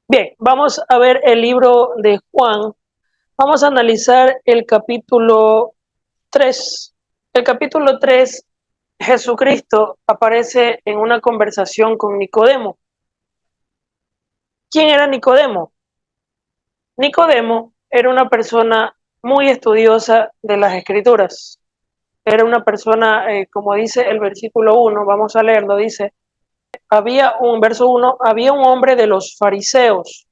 Bien, vamos a ver el libro de Juan. Vamos a analizar el capítulo 3. El capítulo 3, Jesucristo aparece en una conversación con Nicodemo. ¿Quién era Nicodemo? Nicodemo era una persona muy estudiosa de las Escrituras. Era una persona, como dice el versículo 1, vamos a leerlo, dice, verso 1, había un hombre de los fariseos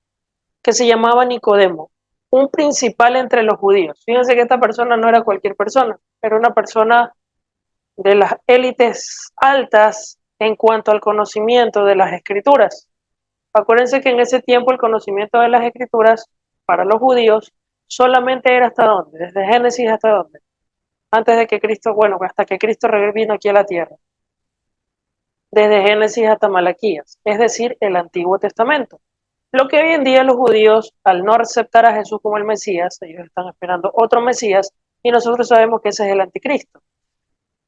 que se llamaba Nicodemo, un principal entre los judíos. Fíjense que esta persona no era cualquier persona, era una persona de las élites altas en cuanto al conocimiento de las escrituras. Acuérdense que en ese tiempo el conocimiento de las escrituras para los judíos solamente era hasta dónde, desde Génesis hasta dónde, antes de que Cristo, bueno, hasta que Cristo vino aquí a la tierra, desde Génesis hasta Malaquías, es decir, el Antiguo Testamento. Lo que hoy en día los judíos, al no aceptar a Jesús como el Mesías, ellos están esperando otro Mesías y nosotros sabemos que ese es el anticristo,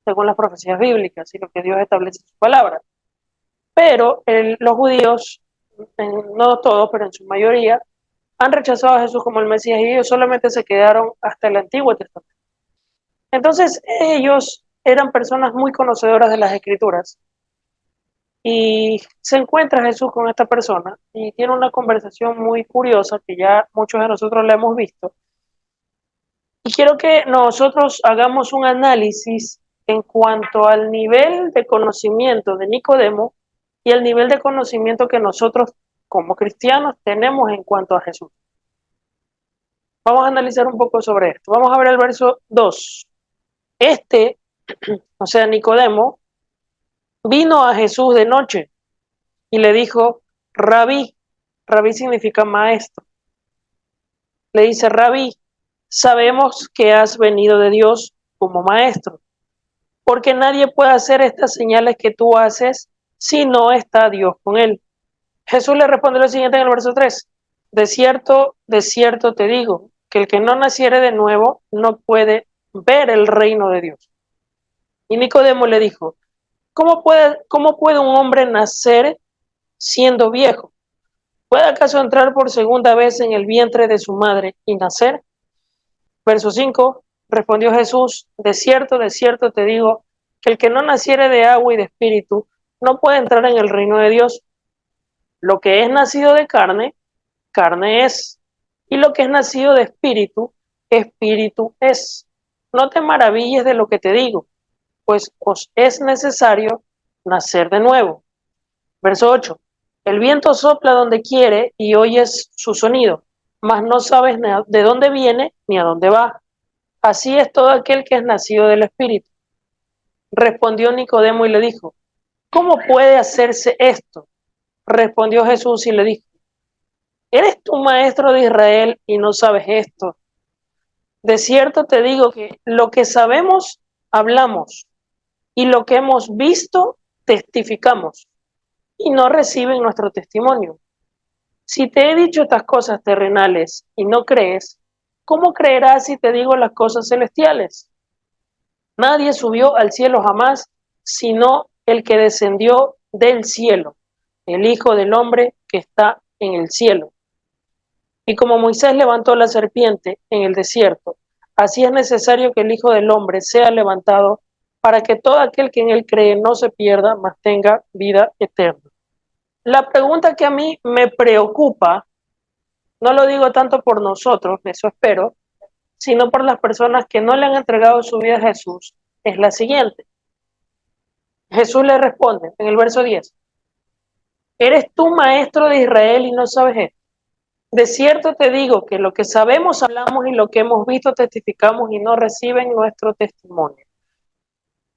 según las profecías bíblicas y lo que Dios establece en su palabra. Pero los judíos, no todos, pero en su mayoría, han rechazado a Jesús como el Mesías y ellos solamente se quedaron hasta el Antiguo Testamento. Entonces ellos eran personas muy conocedoras de las Escrituras y se encuentra Jesús con esta persona y tiene una conversación muy curiosa que ya muchos de nosotros la hemos visto. Y quiero que nosotros hagamos un análisis en cuanto al nivel de conocimiento de Nicodemo y el nivel de conocimiento que nosotros como cristianos tenemos en cuanto a Jesús. Vamos a analizar un poco sobre esto. Vamos a ver el verso 2. Este, o sea, Nicodemo, vino a Jesús de noche y le dijo, Rabí, Rabí significa maestro. Le dice, Rabí, sabemos que has venido de Dios como maestro, porque nadie puede hacer estas señales que tú haces si no está Dios con él. Jesús le responde lo siguiente en el verso 3. De cierto te digo, que el que no naciere de nuevo no puede ver el reino de Dios. Y Nicodemo le dijo, cómo puede un hombre nacer siendo viejo? ¿Puede acaso entrar por segunda vez en el vientre de su madre y nacer? Verso 5, respondió Jesús, de cierto te digo, que el que no naciere de agua y de espíritu no puede entrar en el reino de Dios. Lo que es nacido de carne, carne es, y lo que es nacido de espíritu, espíritu es. No te maravilles de lo que te digo, pues os es necesario nacer de nuevo. Verso 8, el viento sopla donde quiere y oyes su sonido, mas no sabes de dónde viene ni a dónde va. Así es todo aquel que es nacido del Espíritu. Respondió Nicodemo y le dijo, ¿cómo puede hacerse esto? Respondió Jesús y le dijo, ¿eres tú maestro de Israel y no sabes esto? De cierto te digo que lo que sabemos, hablamos, y lo que hemos visto, testificamos, y no reciben nuestro testimonio. Si te he dicho estas cosas terrenales y no crees, ¿cómo creerás si te digo las cosas celestiales? Nadie subió al cielo jamás, sino el que descendió del cielo, el Hijo del Hombre que está en el cielo. Y como Moisés levantó la serpiente en el desierto, así es necesario que el Hijo del Hombre sea levantado para que todo aquel que en él cree no se pierda, mas tenga vida eterna. La pregunta que a mí me preocupa, no lo digo tanto por nosotros, eso espero, sino por las personas que no le han entregado su vida a Jesús, es la siguiente. Jesús le responde en el verso 10, ¿eres tú maestro de Israel y no sabes esto? De cierto te digo que lo que sabemos hablamos y lo que hemos visto testificamos y no reciben nuestro testimonio.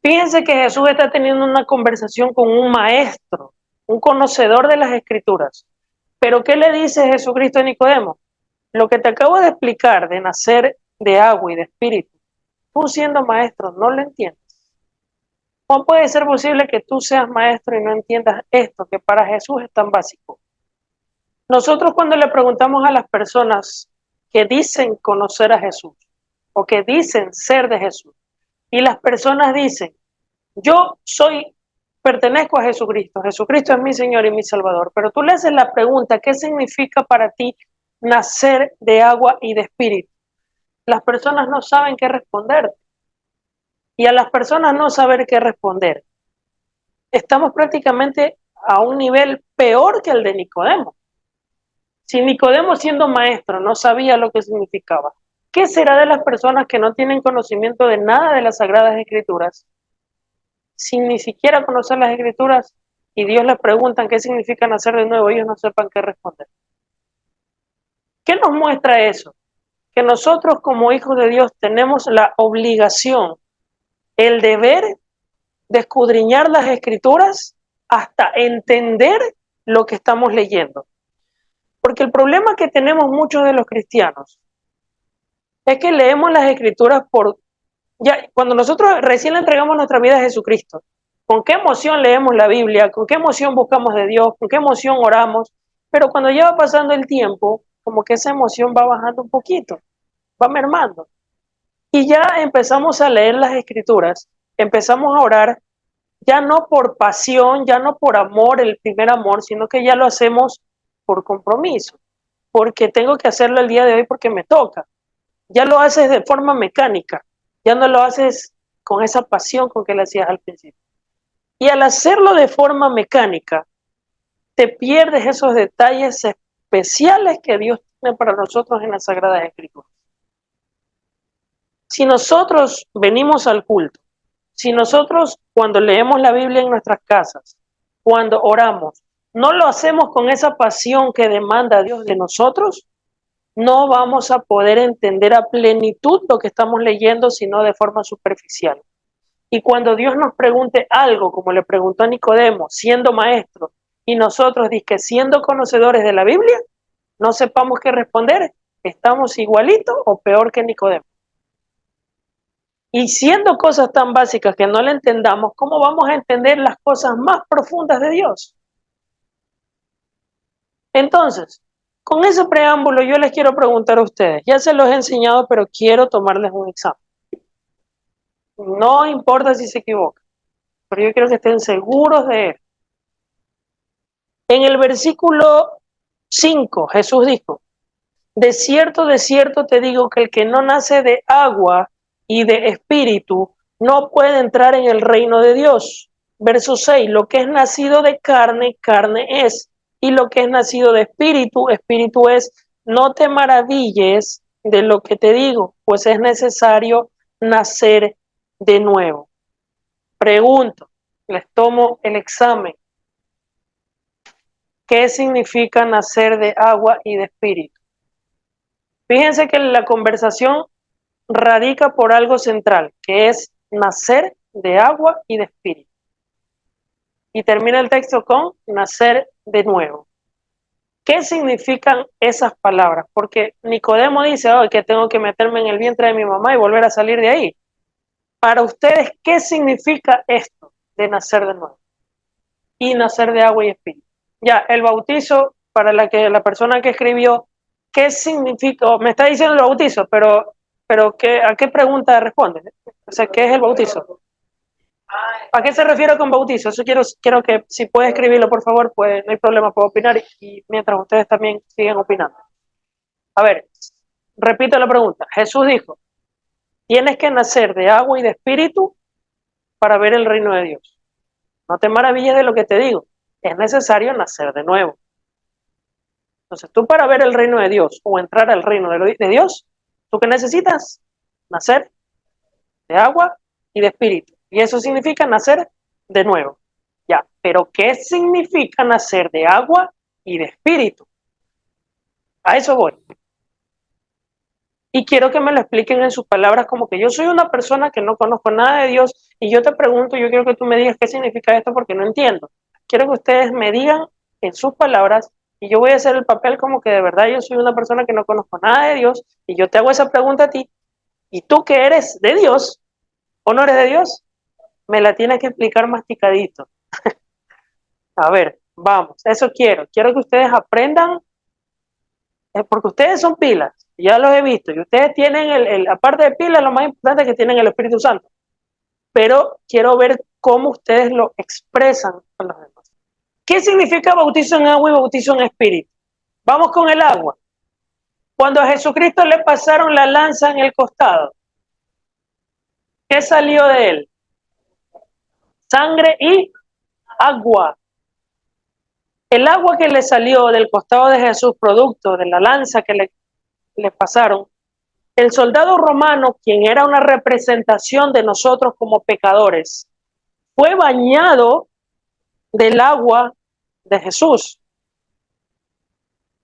Fíjense que Jesús está teniendo una conversación con un maestro, un conocedor de las escrituras. Pero ¿qué le dice Jesucristo a Nicodemo? Lo que te acabo de explicar de nacer de agua y de espíritu, tú siendo maestro no lo entiendes. ¿Cómo puede ser posible que tú seas maestro y no entiendas esto que para Jesús es tan básico? Nosotros cuando le preguntamos a las personas que dicen conocer a Jesús o que dicen ser de Jesús y las personas dicen, yo soy pertenezco a Jesucristo, Jesucristo es mi Señor y mi Salvador, pero tú le haces la pregunta, ¿qué significa para ti nacer de agua y de espíritu? Las personas no saben qué responder. Y a las personas no saber qué responder, estamos prácticamente a un nivel peor que el de Nicodemo. Si Nicodemo, siendo maestro, no sabía lo que significaba, ¿qué será de las personas que no tienen conocimiento de nada de las Sagradas Escrituras, sin ni siquiera conocer las Escrituras, y Dios les preguntan qué significa nacer de nuevo, ellos no sepan qué responder? ¿Qué nos muestra eso? Que nosotros como hijos de Dios tenemos la obligación, el deber de escudriñar las Escrituras hasta entender lo que estamos leyendo. Porque el problema que tenemos muchos de los cristianos es que leemos las Escrituras ya cuando nosotros recién le entregamos nuestra vida a Jesucristo. ¿Con qué emoción leemos la Biblia? ¿Con qué emoción buscamos de Dios? ¿Con qué emoción oramos? Pero cuando ya va pasando el tiempo, como que esa emoción va bajando un poquito, va mermando. Y ya empezamos a leer las Escrituras, empezamos a orar, ya no por pasión, ya no por amor, el primer amor, sino que ya lo hacemos por compromiso, porque tengo que hacerlo el día de hoy porque me toca. Ya lo haces de forma mecánica, ya no lo haces con esa pasión con que lo hacías al principio. Y al hacerlo de forma mecánica, te pierdes esos detalles especiales que Dios tiene para nosotros en las Sagradas Escrituras. Si nosotros venimos al culto, si nosotros cuando leemos la Biblia en nuestras casas, cuando oramos, no lo hacemos con esa pasión que demanda Dios de nosotros, no vamos a poder entender a plenitud lo que estamos leyendo, sino de forma superficial. Y cuando Dios nos pregunte algo, como le preguntó a Nicodemo, siendo maestro, y nosotros, dizque siendo conocedores de la Biblia, no sepamos qué responder, estamos igualito o peor que Nicodemo. Y siendo cosas tan básicas que no le entendamos, ¿cómo vamos a entender las cosas más profundas de Dios? Entonces, con ese preámbulo yo les quiero preguntar a ustedes, ya se los he enseñado, pero quiero tomarles un examen. No importa si se equivocan, pero yo quiero que estén seguros de él. En el versículo 5, Jesús dijo, de cierto te digo que el que no nace de agua y de espíritu no puede entrar en el reino de Dios. Verso 6, lo que es nacido de carne, carne es, y lo que es nacido de espíritu, espíritu es. No te maravilles de lo que te digo, pues es necesario nacer de nuevo. Pregunto, les tomo el examen. ¿Qué significa nacer de agua y de espíritu? Fíjense que la conversación radica por algo central, que es nacer de agua y de espíritu. Y termina el texto con nacer de nuevo. ¿Qué significan esas palabras? Porque Nicodemo dice, oh, que tengo que meterme en el vientre de mi mamá y volver a salir de ahí. Para ustedes, ¿qué significa esto de nacer de nuevo? Y nacer de agua y espíritu. Ya, el bautizo, para la persona que escribió, ¿qué significa? Me está diciendo el bautizo, pero ¿a qué pregunta responde? O sea, ¿qué es el bautizo? ¿A qué se refiere con bautizo? Eso quiero que, si puede escribirlo, por favor, pues no hay problema, puedo opinar y mientras ustedes también siguen opinando. A ver, repito la pregunta. Jesús dijo, tienes que nacer de agua y de espíritu para ver el reino de Dios. No te maravilles de lo que te digo, es necesario nacer de nuevo. Entonces, tú para ver el reino de Dios o entrar al reino de Dios, ¿tú qué necesitas? Nacer de agua y de espíritu. Y eso significa nacer de nuevo. Ya, pero ¿qué significa nacer de agua y de espíritu? A eso voy. Y quiero que me lo expliquen en sus palabras, como que yo soy una persona que no conozco nada de Dios y yo te pregunto, yo quiero que tú me digas qué significa esto porque no entiendo. Quiero que ustedes me digan en sus palabras y yo voy a hacer el papel como que de verdad yo soy una persona que no conozco nada de Dios y yo te hago esa pregunta a ti y tú que eres de Dios o no eres de Dios, me la tienes que explicar masticadito. A ver, vamos, eso quiero que ustedes aprendan, porque ustedes son pilas, ya los he visto, y ustedes tienen, aparte de pilas, lo más importante es que tienen el Espíritu Santo. pero quiero ver cómo ustedes lo expresan a los demás. ¿Qué significa bautizo en agua y bautizo en espíritu? Vamos con el agua. Cuando a Jesucristo le pasaron la lanza en el costado, ¿qué salió de él? Sangre y agua. El agua que le salió del costado de Jesús, producto de la lanza que le pasaron, el soldado romano, quien era una representación de nosotros como pecadores, fue bañado del agua de Jesús.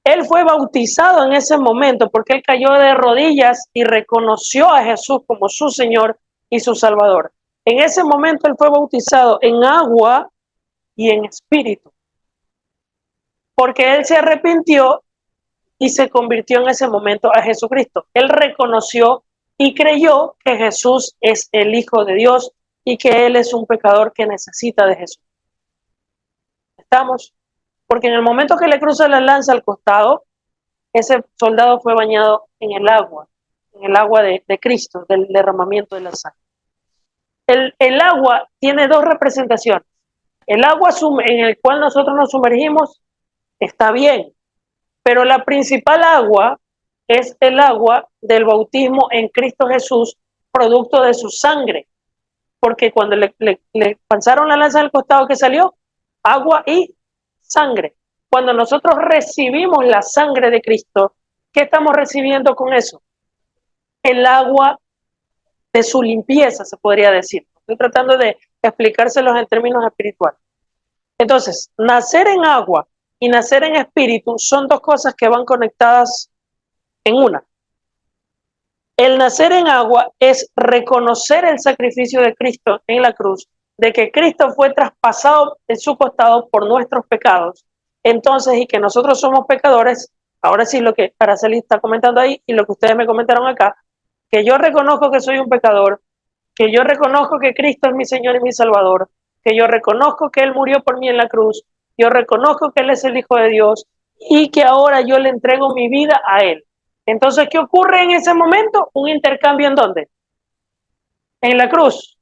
Él fue bautizado en ese momento porque él cayó de rodillas y reconoció a Jesús como su Señor y su Salvador. En ese momento él fue bautizado en agua y en espíritu, porque él se arrepintió y se convirtió en ese momento a Jesucristo. Él reconoció y creyó que Jesús es el Hijo de Dios y que él es un pecador que necesita de Jesús. ¿Estamos? Porque en el momento que le cruza la lanza al costado, ese soldado fue bañado en el agua de Cristo, del derramamiento de la sangre. El agua tiene dos representaciones. El agua en el cual nosotros nos sumergimos está bien, pero la principal agua es el agua del bautismo en Cristo Jesús, producto de su sangre, porque cuando le pasaron la lanza al costado, que salió agua y sangre. Cuando nosotros recibimos la sangre de Cristo, ¿qué estamos recibiendo con eso? El agua de su limpieza, se podría decir. Estoy tratando de explicárselos en términos espirituales. Entonces, nacer en agua y nacer en espíritu son dos cosas que van conectadas en una. El nacer en agua es reconocer el sacrificio de Cristo en la cruz, de que Cristo fue traspasado en su costado por nuestros pecados. Entonces, y que nosotros somos pecadores, ahora sí lo que Araceli está comentando ahí y lo que ustedes me comentaron acá, que yo reconozco que soy un pecador, que yo reconozco que Cristo es mi Señor y mi Salvador, que yo reconozco que Él murió por mí en la cruz, yo reconozco que Él es el Hijo de Dios y que ahora yo le entrego mi vida a Él. Entonces, ¿qué ocurre en ese momento? Un intercambio ¿en dónde? En la cruz,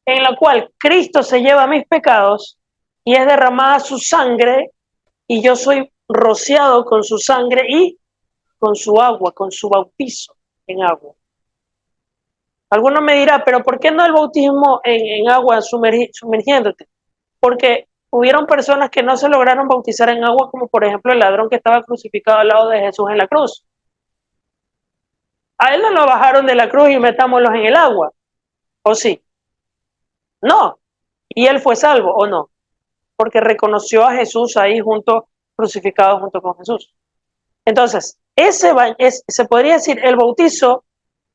en la cual Cristo se lleva mis pecados y es derramada su sangre y yo soy rociado con su sangre y con su agua, con su bautizo en agua. Alguno me dirá, pero ¿por qué no el bautismo en agua sumergiéndote? Porque hubieron personas que no se lograron bautizar en agua, como por ejemplo el ladrón que estaba crucificado al lado de Jesús en la cruz. A él no lo bajaron de la cruz y metámoslos en el agua, ¿o sí? No. ¿Y él fue salvo o no? Porque reconoció a Jesús ahí crucificado junto con Jesús. Entonces, se podría decir, el bautizo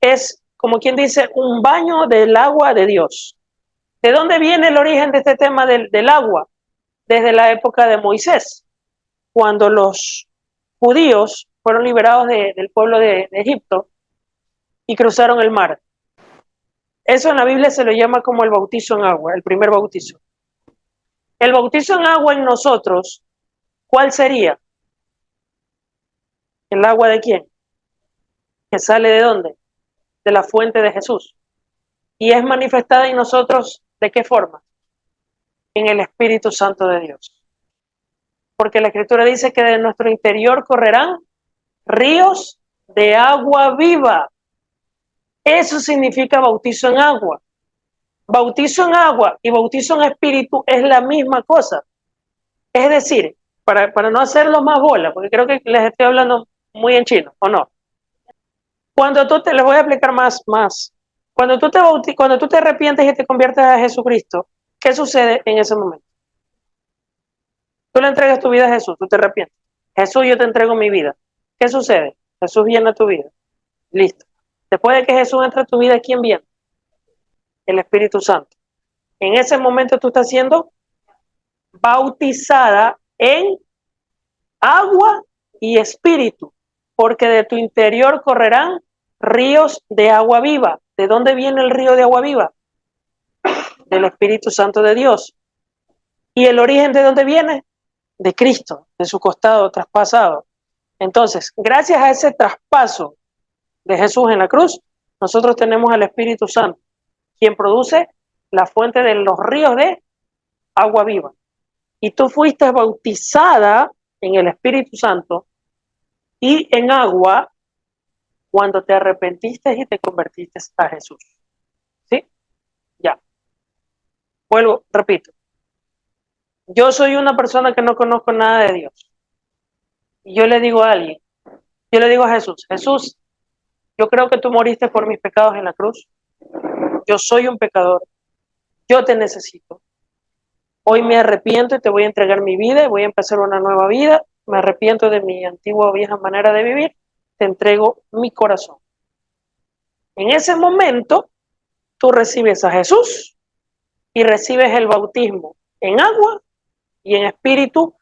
es, como quien dice, un baño del agua de Dios. ¿De dónde viene el origen de este tema del agua? Desde la época de Moisés, cuando los judíos fueron liberados del pueblo de Egipto y cruzaron el mar. Eso en la Biblia se lo llama como el bautizo en agua, el primer bautizo. El bautizo en agua en nosotros, ¿cuál sería? ¿El agua de quién? ¿Que sale de dónde? De la fuente de Jesús. Y es manifestada en nosotros, ¿de qué forma? En el Espíritu Santo de Dios. Porque la Escritura dice que de nuestro interior correrán ríos de agua viva. Eso significa bautizo en agua. Bautizo en agua y bautizo en espíritu es la misma cosa. Es decir, para no hacerlo más bola, porque creo que les estoy hablando muy en chino, ¿o no? Les voy a explicar más. Cuando tú te arrepientes y te conviertes a Jesucristo, ¿qué sucede en ese momento? Tú le entregas tu vida a Jesús, tú te arrepientes. Jesús, yo te entrego mi vida. ¿Qué sucede? Jesús viene a tu vida. Listo. Después de que Jesús entre a tu vida, ¿quién viene? El Espíritu Santo. En ese momento tú estás siendo bautizada en agua y espíritu, porque de tu interior correrán ríos de agua viva. ¿De dónde viene el río de agua viva? Del Espíritu Santo de Dios. ¿Y el origen de dónde viene? De Cristo, de su costado traspasado. Entonces, gracias a ese traspaso de Jesús en la cruz, nosotros tenemos al Espíritu Santo. quien produce la fuente de los ríos de agua viva. Y tú fuiste bautizada en el Espíritu Santo y en agua cuando te arrepentiste y te convertiste a Jesús. ¿Sí? Ya. Vuelvo, repito. Yo soy una persona que no conozco nada de Dios. Y yo le digo a alguien, yo le digo a Jesús, Jesús, yo creo que tú moriste por mis pecados en la cruz. Yo soy un pecador. Yo te necesito. Hoy me arrepiento y te voy a entregar mi vida y voy a empezar una nueva vida. Me arrepiento de mi antigua vieja manera de vivir. Te entrego mi corazón. En ese momento, tú recibes a Jesús y recibes el bautismo en agua y en espíritu,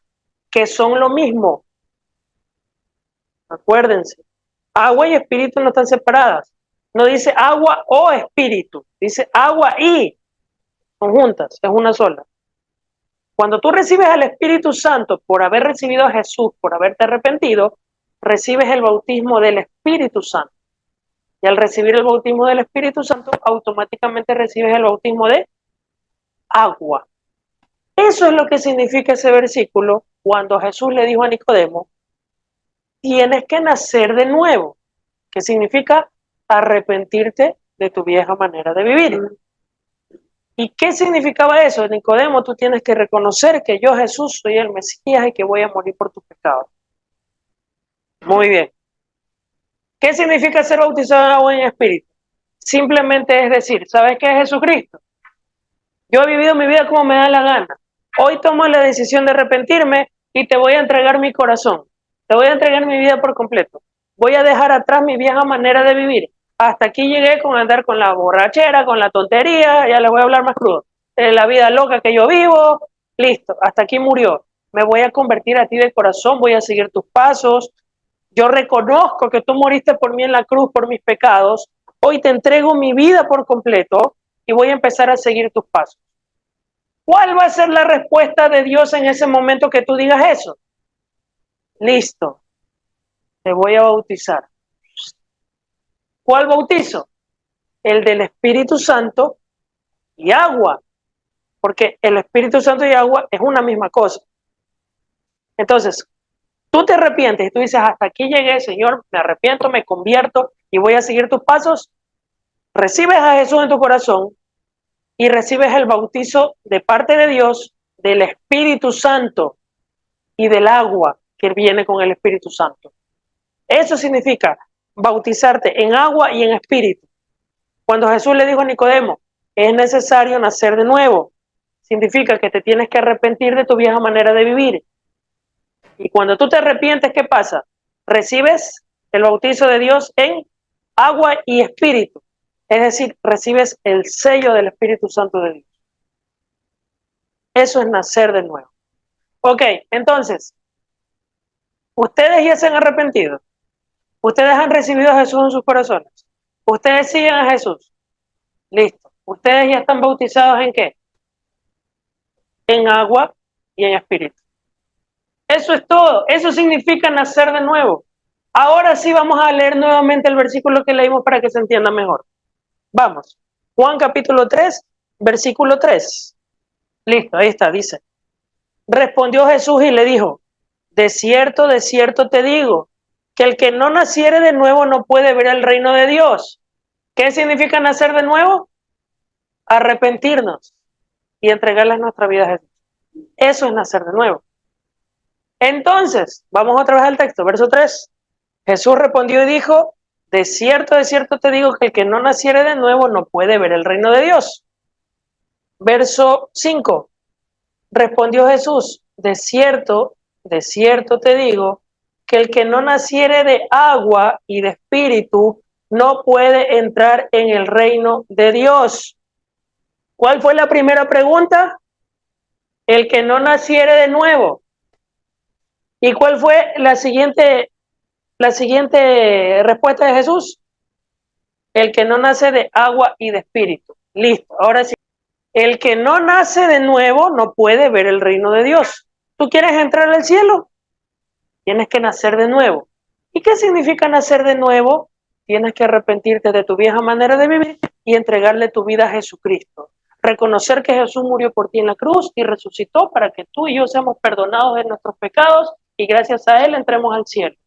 que son lo mismo. Acuérdense, agua y espíritu no están separadas. No dice agua o espíritu, dice agua y, conjuntas, es una sola. Cuando tú recibes al Espíritu Santo por haber recibido a Jesús, por haberte arrepentido, recibes el bautismo del Espíritu Santo. Y al recibir el bautismo del Espíritu Santo, automáticamente recibes el bautismo de agua. Eso es lo que significa ese versículo cuando Jesús le dijo a Nicodemo, tienes que nacer de nuevo, que significa arrepentirte de tu vieja manera de vivir. ¿Y qué significaba eso? Nicodemo, tú tienes que reconocer que yo, Jesús, soy el Mesías y que voy a morir por tus pecados. Muy bien. ¿Qué significa ser bautizado en agua y en espíritu? Simplemente es decir, ¿sabes qué es Jesucristo? Yo he vivido mi vida como me da la gana. Hoy tomo la decisión de arrepentirme y te voy a entregar mi corazón. Te voy a entregar mi vida por completo. Voy a dejar atrás mi vieja manera de vivir. Hasta aquí llegué con andar con la borrachera, con la tontería, ya les voy a hablar más crudo. La vida loca que yo vivo, listo, hasta aquí murió. Me voy a convertir a ti de corazón, voy a seguir tus pasos. Yo reconozco que tú moriste por mí en la cruz, por mis pecados. Hoy te entrego mi vida por completo y voy a empezar a seguir tus pasos. ¿Cuál va a ser la respuesta de Dios en ese momento que tú digas eso? Listo, te voy a bautizar. ¿Cuál bautizo? El del Espíritu Santo y agua, porque el Espíritu Santo y agua es una misma cosa. Entonces, tú te arrepientes y tú dices, hasta aquí llegué, Señor, me arrepiento, me convierto y voy a seguir tus pasos. Recibes a Jesús en tu corazón y recibes el bautizo de parte de Dios, del Espíritu Santo y del agua que viene con el Espíritu Santo. Eso significa bautizarte en agua y en espíritu. Cuando Jesús le dijo a Nicodemo, es necesario nacer de nuevo, significa que te tienes que arrepentir de tu vieja manera de vivir. Y cuando tú te arrepientes, ¿qué pasa? Recibes el bautizo de Dios en agua y espíritu. Es decir, recibes el sello del Espíritu Santo de Dios. Eso es nacer de nuevo. Ok, entonces, ustedes ya se han arrepentido. Ustedes han recibido a Jesús en sus corazones. Ustedes siguen a Jesús. Listo. Ustedes ya están bautizados ¿en qué? En agua y en espíritu. Eso es todo. Eso significa nacer de nuevo. Ahora sí vamos a leer nuevamente el versículo que leímos para que se entienda mejor. Vamos. Juan capítulo 3, versículo 3. Listo, ahí está, dice. Respondió Jesús y le dijo, de cierto te digo, que el que no naciere de nuevo no puede ver el reino de Dios. ¿Qué significa nacer de nuevo? Arrepentirnos y entregarle nuestra vida a Jesús. Eso es nacer de nuevo. Entonces, vamos otra vez al texto, verso 3. Jesús respondió y dijo, de cierto te digo que el que no naciere de nuevo no puede ver el reino de Dios. Verso 5. Respondió Jesús, de cierto te digo que el que no naciere de agua y de espíritu no puede entrar en el reino de Dios. ¿Cuál fue la primera pregunta? El que no naciere de nuevo. ¿Y cuál fue la siguiente respuesta de Jesús? El que no nace de agua y de espíritu. Listo, ahora sí. El que no nace de nuevo no puede ver el reino de Dios. ¿Tú quieres entrar al cielo? Tienes que nacer de nuevo. ¿Y qué significa nacer de nuevo? Tienes que arrepentirte de tu vieja manera de vivir y entregarle tu vida a Jesucristo. Reconocer que Jesús murió por ti en la cruz y resucitó para que tú y yo seamos perdonados de nuestros pecados y gracias a Él entremos al cielo.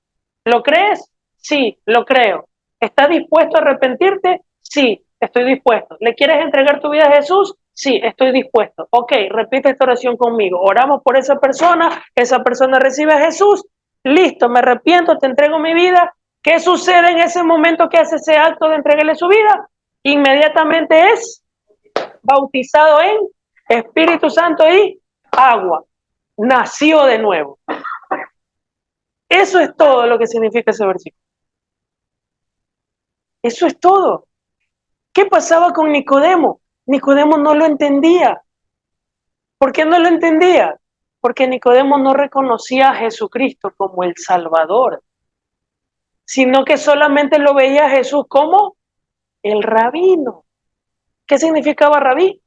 ¿Lo crees? Sí, lo creo. ¿Estás dispuesto a arrepentirte? Sí, estoy dispuesto. ¿Le quieres entregar tu vida a Jesús? Sí, estoy dispuesto. Ok, repite esta oración conmigo. Oramos por esa persona recibe a Jesús. Listo, me arrepiento, te entrego mi vida. ¿Qué sucede en ese momento que hace ese acto de entregarle su vida? Inmediatamente es bautizado en Espíritu Santo y agua. Nació de nuevo. Eso es todo lo que significa ese versículo. Eso es todo. ¿Qué pasaba con Nicodemo? Nicodemo no lo entendía. ¿Por qué no lo entendía? Porque Nicodemo no reconocía a Jesucristo como el Salvador, sino que solamente lo veía a Jesús como el rabino. ¿Qué significaba rabí?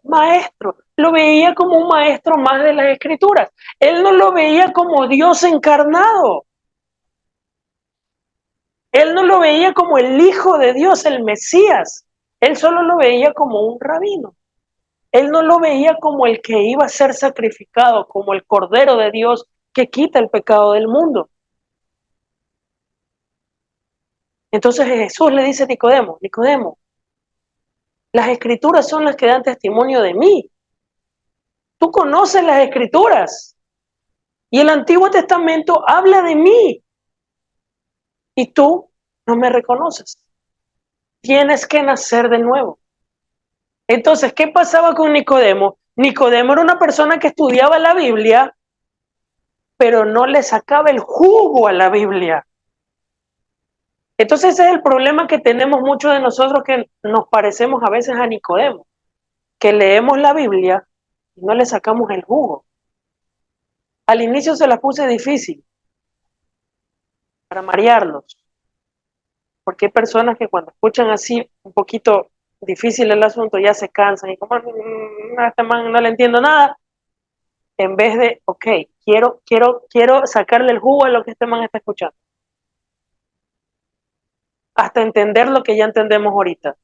Maestro. Lo veía como un maestro más de las Escrituras. Él no lo veía como Dios encarnado. Él no lo veía como el Hijo de Dios, el Mesías. Él solo lo veía como un rabino. Él no lo veía como el que iba a ser sacrificado, como el Cordero de Dios que quita el pecado del mundo. Entonces Jesús le dice a Nicodemo, Nicodemo, las Escrituras son las que dan testimonio de mí. Tú conoces las Escrituras y el Antiguo Testamento habla de mí y tú no me reconoces. Tienes que nacer de nuevo. Entonces, ¿qué pasaba con Nicodemo? Nicodemo era una persona que estudiaba la Biblia, pero no le sacaba el jugo a la Biblia. Entonces ese es el problema que tenemos muchos de nosotros que nos parecemos a veces a Nicodemo, que leemos la Biblia y no le sacamos el jugo. Al inicio se la puse difícil para marearlos, porque hay personas que cuando escuchan así un poquito difícil el asunto ya se cansan y como a este man no le entiendo nada, en vez de, ok, quiero sacarle el jugo a lo que este man está escuchando, hasta entender lo que ya entendemos ahorita.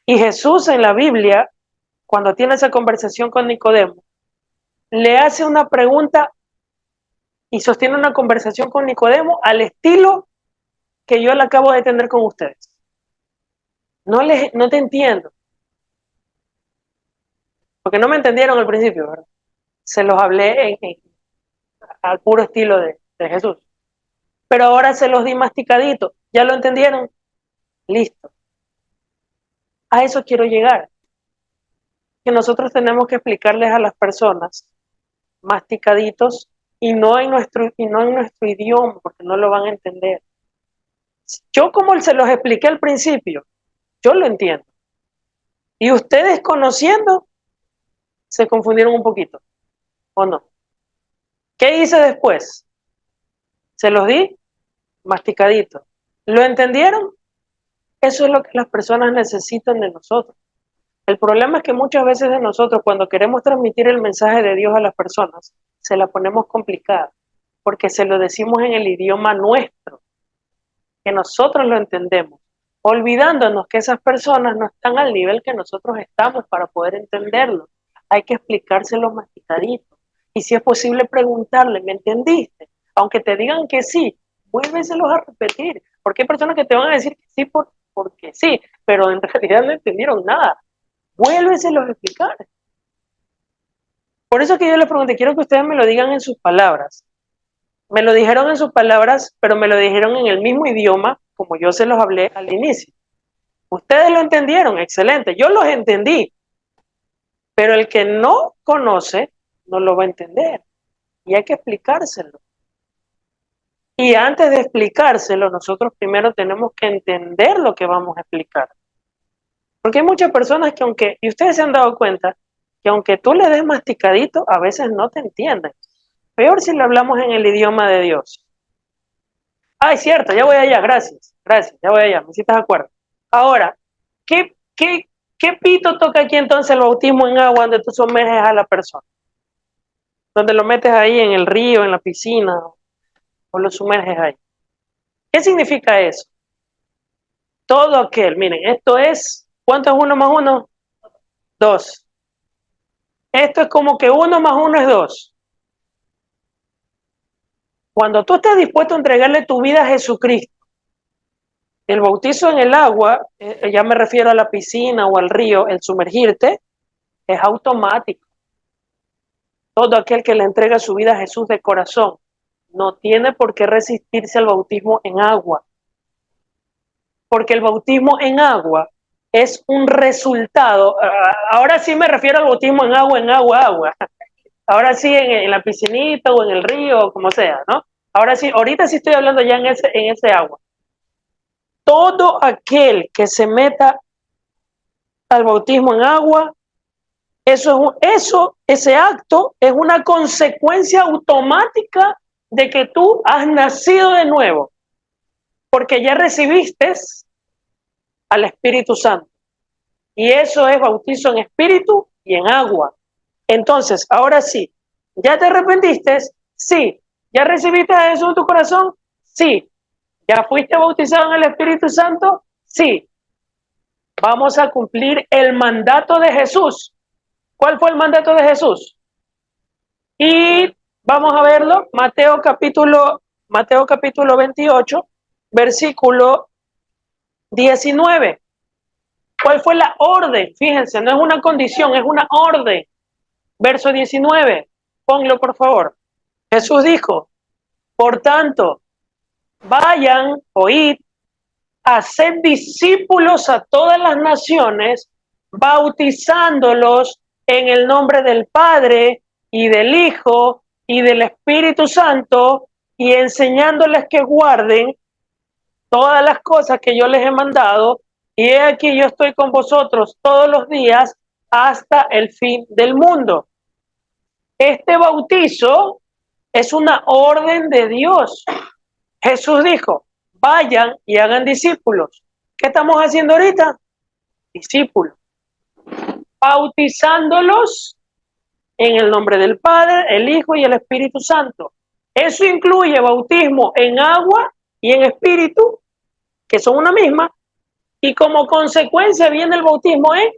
Y Jesús en la Biblia, cuando tiene esa conversación con Nicodemo, le hace una pregunta y sostiene una conversación con Nicodemo al estilo que yo la acabo de tener con ustedes. No te entiendo, porque no me entendieron al principio, ¿verdad? Se los hablé al puro estilo de Jesús. Pero ahora se los di masticadito. ¿Ya lo entendieron? Listo. A eso quiero llegar. Que nosotros tenemos que explicarles a las personas masticaditos y no en nuestro idioma, porque no lo van a entender. Yo como se los expliqué al principio, yo lo entiendo. Y ustedes conociendo, se confundieron un poquito, ¿o no? ¿Qué hice después? Se los di masticadito. ¿Lo entendieron? Eso es lo que las personas necesitan de nosotros. El problema es que muchas veces de nosotros, cuando queremos transmitir el mensaje de Dios a las personas, se la ponemos complicada, porque se lo decimos en el idioma nuestro, que nosotros lo entendemos, olvidándonos que esas personas no están al nivel que nosotros estamos para poder entenderlo. Hay que explicárselo masticadito. Y si es posible preguntarle, ¿me entendiste? Aunque te digan que sí, vuélveselos a repetir, porque hay personas que te van a decir que sí porque sí, pero en realidad no entendieron nada. Vuélveselos a explicar. Por eso que yo les pregunté, quiero que ustedes me lo digan en sus palabras. Me lo dijeron en sus palabras, pero me lo dijeron en el mismo idioma como yo se los hablé al inicio. Ustedes lo entendieron, excelente. Yo los entendí, pero el que no conoce no lo va a entender y hay que explicárselo. Y antes de explicárselo, nosotros primero tenemos que entender lo que vamos a explicar. Porque hay muchas personas que y ustedes se han dado cuenta, que aunque tú le des masticadito, a veces no te entienden. Peor si lo hablamos en el idioma de Dios. Ay, cierto, ya voy allá, gracias, ya voy allá, me hiciste de acuerdo. Ahora, ¿qué pito toca aquí entonces el bautismo en agua donde tú sumerges a la persona? Donde lo metes ahí en el río, en la piscina, o lo sumerges ahí. ¿Qué significa eso? Todo aquel, miren, esto es, ¿cuánto es 1 más 1? 2. Esto es como que 1 más 1 es 2. Cuando tú estás dispuesto a entregarle tu vida a Jesucristo, el bautizo en el agua, ya me refiero a la piscina o al río, el sumergirte, es automático. Todo aquel que le entrega su vida a Jesús de corazón no tiene por qué resistirse al bautismo en agua, porque el bautismo en agua es un resultado. Ahora sí me refiero al bautismo en agua, agua. Ahora sí en la piscinita o en el río, como sea, ¿no? Ahora sí, ahorita sí estoy hablando ya en ese agua. Todo aquel que se meta al bautismo en agua, ese acto es una consecuencia automática de que tú has nacido de nuevo, porque ya recibiste al Espíritu Santo. Y eso es bautizo en espíritu y en agua. Entonces, ahora sí, ¿ya te arrepentiste? Sí. ¿Ya recibiste a Jesús en tu corazón? Sí. ¿Ya fuiste bautizado en el Espíritu Santo? Sí. Vamos a cumplir el mandato de Jesús. ¿Cuál fue el mandato de Jesús? Y vamos a verlo, Mateo capítulo 28, versículo 19. ¿Cuál fue la orden? Fíjense, no es una condición, es una orden. Verso 19, ponlo por favor. Jesús dijo, por tanto, vayan, oíd, haced discípulos a todas las naciones, bautizándolos en el nombre del Padre y del Hijo y del Espíritu Santo, y enseñándoles que guarden todas las cosas que yo les he mandado, y he aquí yo estoy con vosotros todos los días hasta el fin del mundo. Este bautizo es una orden de Dios. Jesús dijo, vayan y hagan discípulos. ¿Qué estamos haciendo ahorita? Discípulos. Bautizándolos en el nombre del Padre, el Hijo y el Espíritu Santo. Eso incluye bautismo en agua y en espíritu, que son una misma, y como consecuencia viene el bautismo en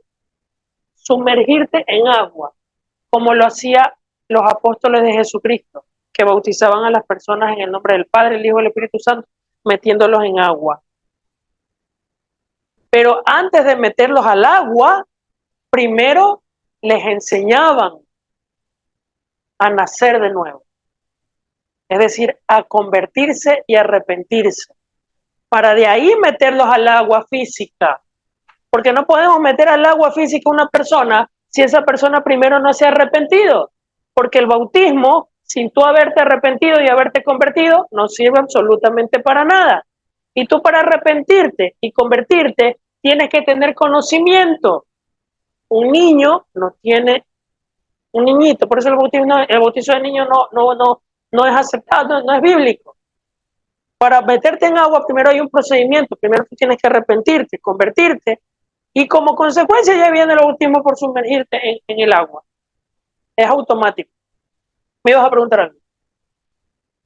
sumergirte en agua, como lo hacía los apóstoles de Jesucristo, que bautizaban a las personas en el nombre del Padre, el Hijo y el Espíritu Santo, metiéndolos en agua. Pero antes de meterlos al agua, primero les enseñaban a nacer de nuevo, es decir, a convertirse y arrepentirse, para de ahí meterlos al agua física, porque no podemos meter al agua física a una persona si esa persona primero no se ha arrepentido, porque el bautismo, sin tú haberte arrepentido y haberte convertido, no sirve absolutamente para nada. Y tú para arrepentirte y convertirte tienes que tener conocimiento. Un niño no tiene, un niñito, por eso el bautizo de niño no es aceptado, no es bíblico. Para meterte en agua primero hay un procedimiento, primero tú tienes que arrepentirte, convertirte, y como consecuencia ya viene el bautismo por sumergirte en el agua. Es automático. Me ibas a preguntar algo.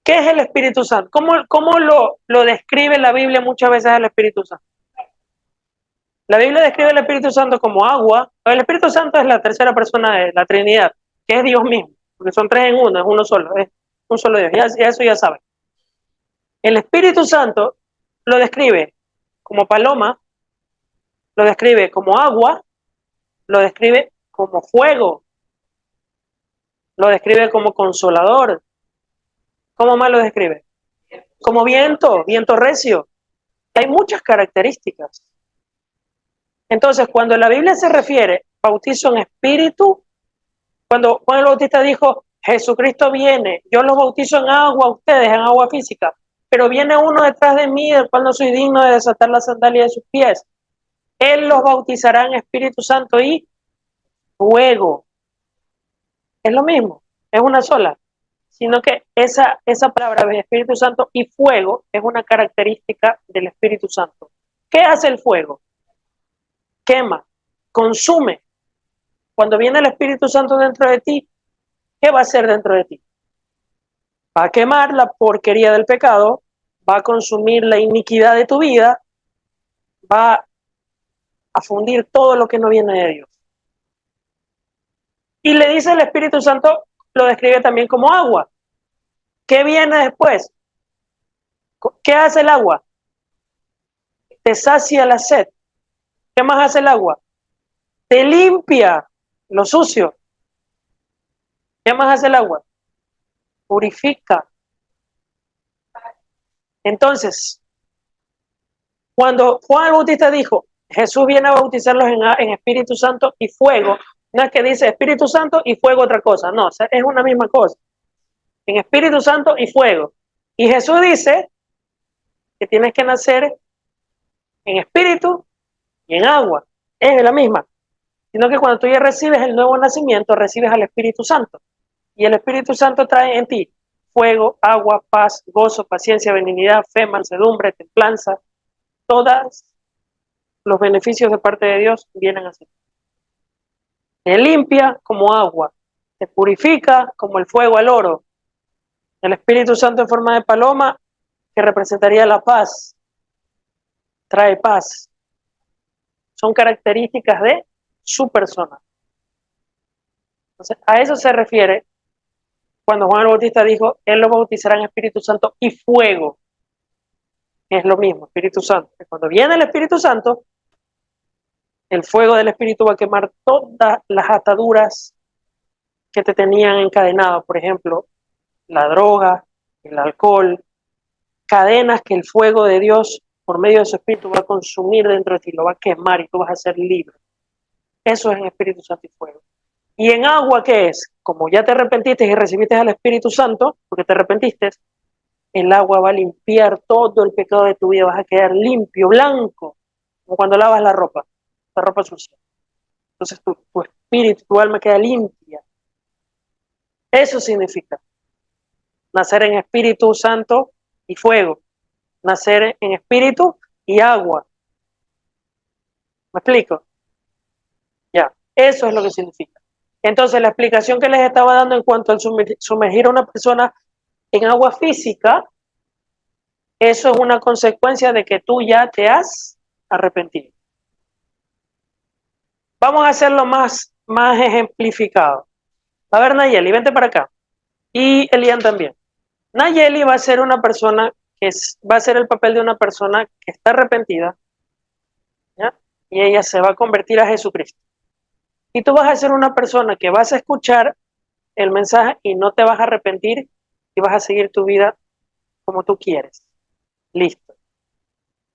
¿Qué es el Espíritu Santo? ¿Cómo lo describe la Biblia muchas veces el Espíritu Santo? La Biblia describe el Espíritu Santo como agua. El Espíritu Santo es la tercera persona de la Trinidad, que es Dios mismo, porque son tres en uno, es uno solo, es un solo Dios. Ya eso ya saben. El Espíritu Santo lo describe como paloma, lo describe como agua, lo describe como fuego, lo describe como consolador. ¿Cómo más lo describe? Como viento recio. Hay muchas características. Entonces, cuando la Biblia se refiere a bautizo en espíritu, cuando Juan el Bautista dijo, Jesucristo viene, yo los bautizo en agua a ustedes, en agua física, pero viene uno detrás de mí, del cual no soy digno de desatar la sandalia de sus pies. Él los bautizará en Espíritu Santo y fuego. Es lo mismo, es una sola, sino que esa palabra de Espíritu Santo y fuego es una característica del Espíritu Santo. ¿Qué hace el fuego? Quema, consume. Cuando viene el Espíritu Santo dentro de ti, ¿qué va a hacer dentro de ti? Va a quemar la porquería del pecado, va a consumir la iniquidad de tu vida va a fundir todo lo que no viene de Dios. Y le dice el Espíritu Santo, lo describe también como agua. ¿Qué viene después? ¿Qué hace el agua? Te sacia la sed. ¿Qué más hace el agua? Te limpia lo sucio. ¿Qué más hace el agua? Purifica. Entonces, cuando Juan el Bautista dijo, Jesús viene a bautizarlos en Espíritu Santo y fuego, no es que dice Espíritu Santo y fuego otra cosa, no, es una misma cosa. En Espíritu Santo y fuego. Y Jesús dice que tienes que nacer en espíritu y en agua. Es la misma. Sino que cuando tú ya recibes el nuevo nacimiento, recibes al Espíritu Santo. Y el Espíritu Santo trae en ti fuego, agua, paz, gozo, paciencia, benignidad, fe, mansedumbre, templanza. Todos los beneficios de parte de Dios vienen así. Te limpia como agua, te purifica como el fuego al oro. El Espíritu Santo en forma de paloma, que representaría la paz, trae paz. Son características de su persona. Entonces, a eso se refiere cuando Juan el Bautista dijo, él lo bautizará en Espíritu Santo y fuego. Es lo mismo, Espíritu Santo. Cuando viene el Espíritu Santo, el fuego del Espíritu va a quemar todas las ataduras que te tenían encadenado. Por ejemplo, la droga, el alcohol, cadenas que el fuego de Dios, por medio de su Espíritu, va a consumir dentro de ti, lo va a quemar y tú vas a ser libre. Eso es en Espíritu Santo y fuego. ¿Y en agua qué es? Como ya te arrepentiste y recibiste al Espíritu Santo, porque te arrepentiste, el agua va a limpiar todo el pecado de tu vida, vas a quedar limpio, blanco, como cuando lavas la ropa sucia. Entonces tu espíritu, tu alma queda limpia. Eso significa nacer en Espíritu Santo y fuego, nacer en espíritu y agua. ¿Me explico? Ya, eso es lo que significa. Entonces, la explicación que les estaba dando en cuanto al sumergir a una persona en agua física, eso es una consecuencia de que tú ya te has arrepentido. Vamos a hacerlo más ejemplificado. A ver, Nayeli, vente para acá. Y Elian también. Nayeli va a ser una persona va a ser el papel de una persona que está arrepentida, ¿ya? Y ella se va a convertir a Jesucristo. Y tú vas a ser una persona que vas a escuchar el mensaje y no te vas a arrepentir y vas a seguir tu vida como tú quieres. Listo.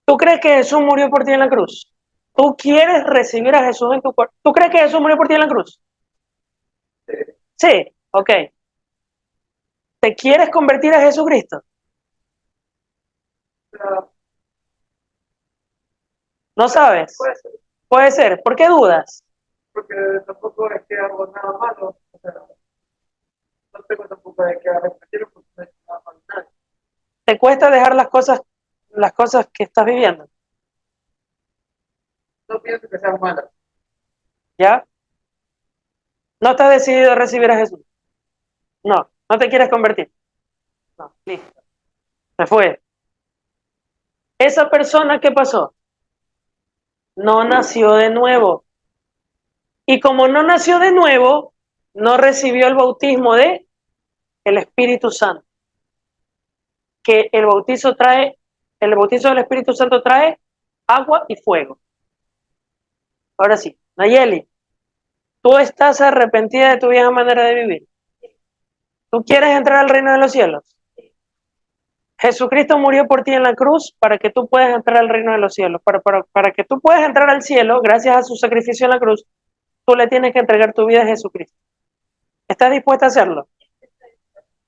¿Tú crees que Jesús murió por ti en la cruz? ¿Tú quieres recibir a Jesús en tu cuerpo? ¿Tú crees que Jesús murió por ti en la cruz? Sí, ok. ¿Te quieres convertir a Jesucristo? ¿No sabes? Puede ser. Puede ser. ¿Por qué dudas? Porque tampoco es que hago nada malo. O sea, no tengo tampoco de que arrepentirme porque no es nada malo. ¿Te cuesta dejar las cosas que estás viviendo? No pienso que sean malas. ¿Ya? ¿No estás decidido a recibir a Jesús? No. ¿No te quieres convertir? No. Listo. Se fue. Esa persona, ¿qué pasó? No nació de nuevo. Y como no nació de nuevo, no recibió el bautismo de el Espíritu Santo. Que el bautizo del Espíritu Santo trae agua y fuego. Ahora sí, Nayeli, ¿tú estás arrepentida de tu vieja manera de vivir? ¿Tú quieres entrar al reino de los cielos? Jesucristo murió por ti en la cruz para que tú puedas entrar al reino de los cielos. Para que tú puedas entrar al cielo, gracias a su sacrificio en la cruz, tú le tienes que entregar tu vida a Jesucristo. ¿Estás dispuesta a hacerlo?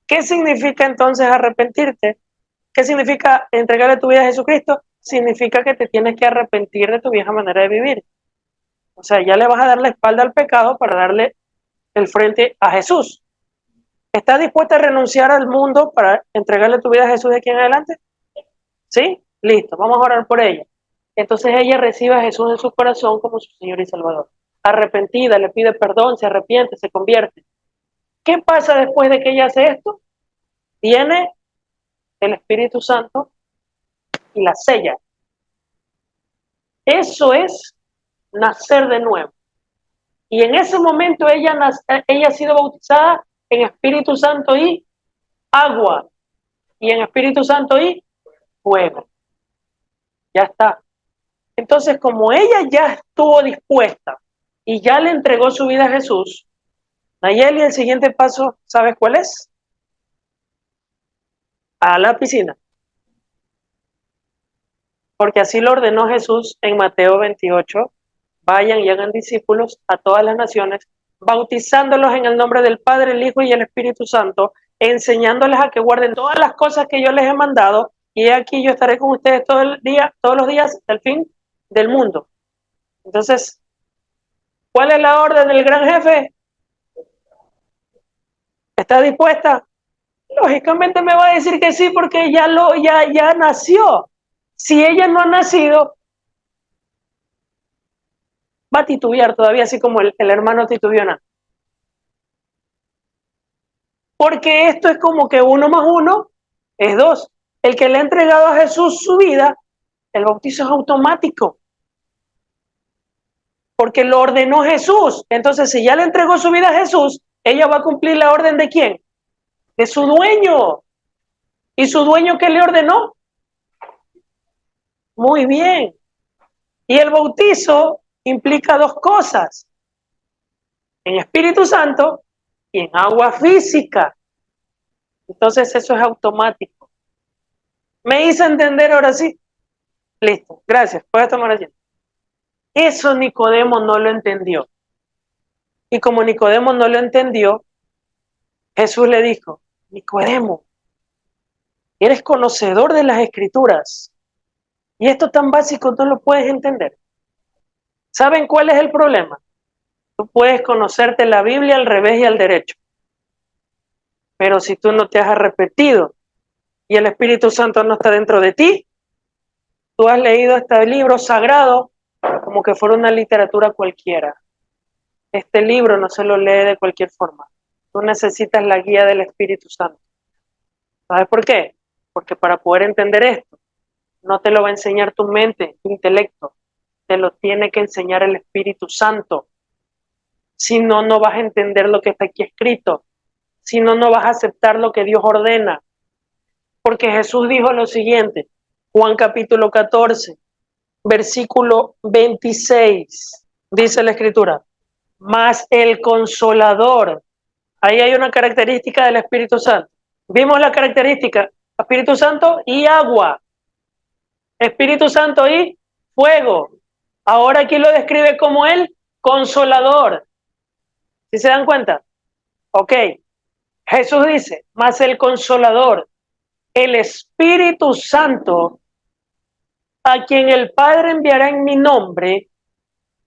¿Qué significa entonces arrepentirte? ¿Qué significa entregarle tu vida a Jesucristo? Significa que te tienes que arrepentir de tu vieja manera de vivir. O sea, ya le vas a dar la espalda al pecado para darle el frente a Jesús. ¿Estás dispuesta a renunciar al mundo para entregarle tu vida a Jesús de aquí en adelante? ¿Sí? Listo, vamos a orar por ella. Entonces ella recibe a Jesús en su corazón como su Señor y Salvador. Arrepentida, le pide perdón, se arrepiente, se convierte. ¿Qué pasa después de que ella hace esto? Viene el Espíritu Santo y la sella. Eso es nacer de nuevo. Y en ese momento ella ha sido bautizada en Espíritu Santo y agua, y en Espíritu Santo y fuego. Ya está. Entonces, como ella ya estuvo dispuesta y ya le entregó su vida a Jesús, Nayeli, el siguiente paso, ¿sabes cuál es? A la piscina. Porque así lo ordenó Jesús en Mateo 28. Vayan y hagan discípulos a todas las naciones, bautizándolos en el nombre del Padre, el Hijo y el Espíritu Santo, enseñándoles a que guarden todas las cosas que yo les he mandado, y aquí yo estaré con ustedes todo el día, todos los días, hasta el fin del mundo. Entonces, ¿cuál es la orden del gran jefe? ¿Está dispuesta? Lógicamente me va a decir que sí, porque ya nació. Si ella no ha nacido, va a titubear todavía, así como el hermano titubeó. Porque esto es como que 1 más 1 es 2. El que le ha entregado a Jesús su vida, el bautizo es automático, porque lo ordenó Jesús. Entonces, si ya le entregó su vida a Jesús, ella va a cumplir la orden ¿de quién? De su dueño. ¿Y su dueño qué le ordenó? Muy bien. Y el bautizo implica 2 cosas: en Espíritu Santo y en agua física. Entonces, eso es automático. ¿Me hice entender ahora sí? Listo, gracias. Puedes tomar asiento. Eso Nicodemo no lo entendió. Y como Nicodemo no lo entendió, Jesús le dijo: Nicodemo, eres conocedor de las Escrituras, y esto tan básico no lo puedes entender. ¿Saben cuál es el problema? Tú puedes conocerte la Biblia al revés y al derecho, pero si tú no te has arrepentido y el Espíritu Santo no está dentro de ti, tú has leído este libro sagrado como que fuera una literatura cualquiera. Este libro no se lo lee de cualquier forma. Tú necesitas la guía del Espíritu Santo. ¿Sabes por qué? Porque para poder entender esto, no te lo va a enseñar tu mente, tu intelecto, te lo tiene que enseñar el Espíritu Santo. Si no, no vas a entender lo que está aquí escrito. Si no, no vas a aceptar lo que Dios ordena. Porque Jesús dijo lo siguiente, Juan capítulo 14, versículo 26, dice la Escritura: mas el Consolador. Ahí hay una característica del Espíritu Santo. Vimos la característica: Espíritu Santo y agua, Espíritu Santo y fuego. Ahora aquí lo describe como el Consolador. ¿Sí se dan cuenta? Ok. Jesús dice: mas el Consolador, el Espíritu Santo, a quien el Padre enviará en mi nombre,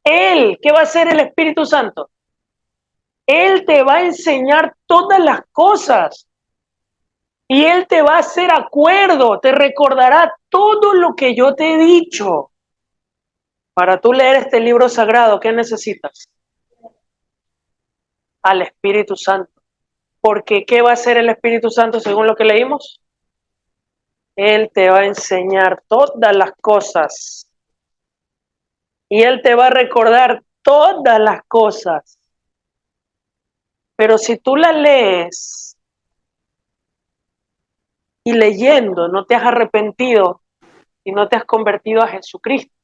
Él, ¿qué va a hacer el Espíritu Santo? Él te va a enseñar todas las cosas. Y Él te va a hacer acuerdo, te recordará todo lo que yo te he dicho. Para tú leer este libro sagrado, ¿qué necesitas? Al Espíritu Santo. Porque ¿qué va a hacer el Espíritu Santo según lo que leímos? Él te va a enseñar todas las cosas. Y Él te va a recordar todas las cosas. Pero si tú la lees y leyendo no te has arrepentido y no te has convertido a Jesucristo,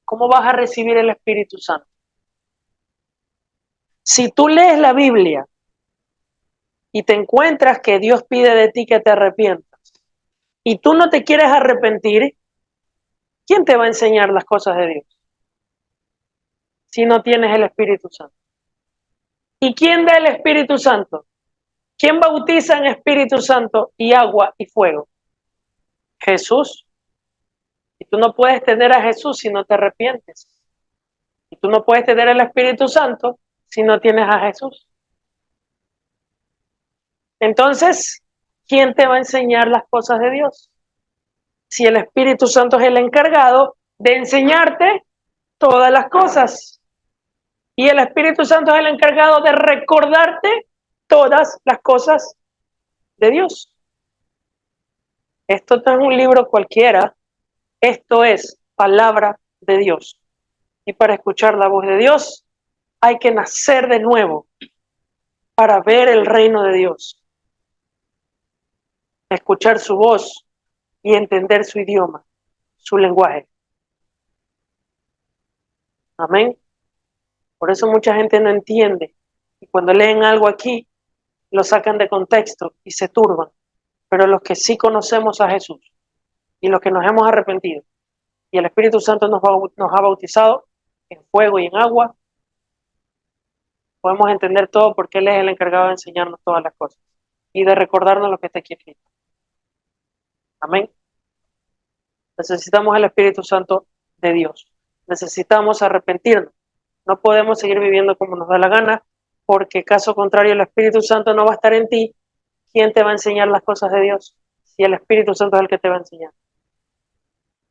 ¿cómo vas a recibir el Espíritu Santo? Si tú lees la Biblia y te encuentras que Dios pide de ti que te arrepientas y tú no te quieres arrepentir, ¿quién te va a enseñar las cosas de Dios si no tienes el Espíritu Santo? ¿Y quién da el Espíritu Santo? ¿Quién bautiza en Espíritu Santo y agua y fuego? Jesús. Y tú no puedes tener a Jesús si no te arrepientes. Y tú no puedes tener el Espíritu Santo si no tienes a Jesús. Entonces, ¿quién te va a enseñar las cosas de Dios? Si el Espíritu Santo es el encargado de enseñarte todas las cosas. Y el Espíritu Santo es el encargado de recordarte todas las cosas de Dios. Esto no es un libro cualquiera, esto es palabra de Dios. Y para escuchar la voz de Dios hay que nacer de nuevo para ver el reino de Dios, escuchar su voz y entender su idioma, su lenguaje. Amén. Por eso mucha gente no entiende. Y cuando leen algo aquí, lo sacan de contexto y se turban. Pero los que sí conocemos a Jesús y los que nos hemos arrepentido y el Espíritu Santo nos ha bautizado en fuego y en agua, podemos entender todo porque Él es el encargado de enseñarnos todas las cosas y de recordarnos lo que está aquí escrito. Amén. Necesitamos el Espíritu Santo de Dios. Necesitamos arrepentirnos. No podemos seguir viviendo como nos da la gana, porque caso contrario el Espíritu Santo no va a estar en ti. ¿Quién te va a enseñar las cosas de Dios? Si el Espíritu Santo es el que te va a enseñar.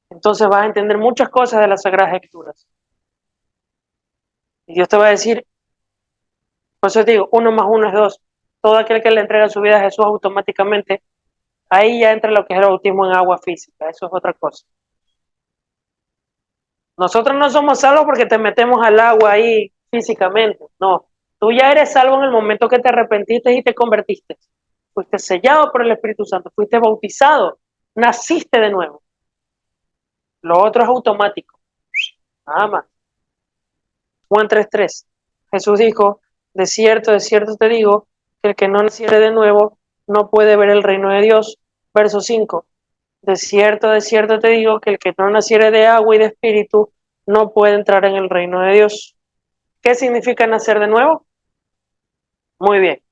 Entonces vas a entender muchas cosas de las Sagradas Escrituras. Y Dios te va a decir, por eso te digo, 1 más 1 es 2. Todo aquel que le entrega su vida a Jesús automáticamente, ahí ya entra lo que es el bautismo en agua física. Eso es otra cosa. Nosotros no somos salvos porque te metemos al agua ahí físicamente. No, tú ya eres salvo en el momento que te arrepentiste y te convertiste. Fuiste sellado por el Espíritu Santo, fuiste bautizado, naciste de nuevo. Lo otro es automático, nada más. Juan 3:3. Jesús dijo, de cierto te digo, que el que no naciere de nuevo no puede ver el reino de Dios. Verso 5. De cierto te digo, que el que no naciere de agua y de espíritu no puede entrar en el reino de Dios. ¿Qué significa nacer de nuevo? Muy bien.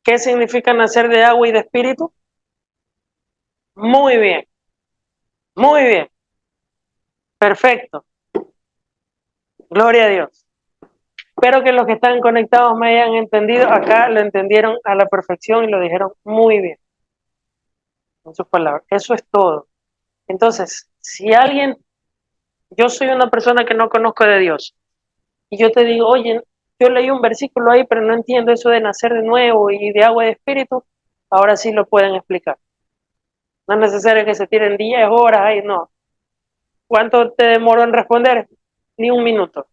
¿Qué significa nacer de agua y de espíritu? Muy bien. Muy bien. Perfecto. Gloria a Dios. Espero que los que están conectados me hayan entendido. Acá lo entendieron a la perfección y lo dijeron muy bien. En sus palabras. Eso es todo. Entonces, si alguien, yo soy una persona que no conozco de Dios, y yo te digo, oye, yo leí un versículo ahí, pero no entiendo eso de nacer de nuevo y de agua y de espíritu, ahora sí lo pueden explicar. No es necesario que se tiren 10 horas ahí, no. ¿Cuánto te demoró en responder? Ni un minuto.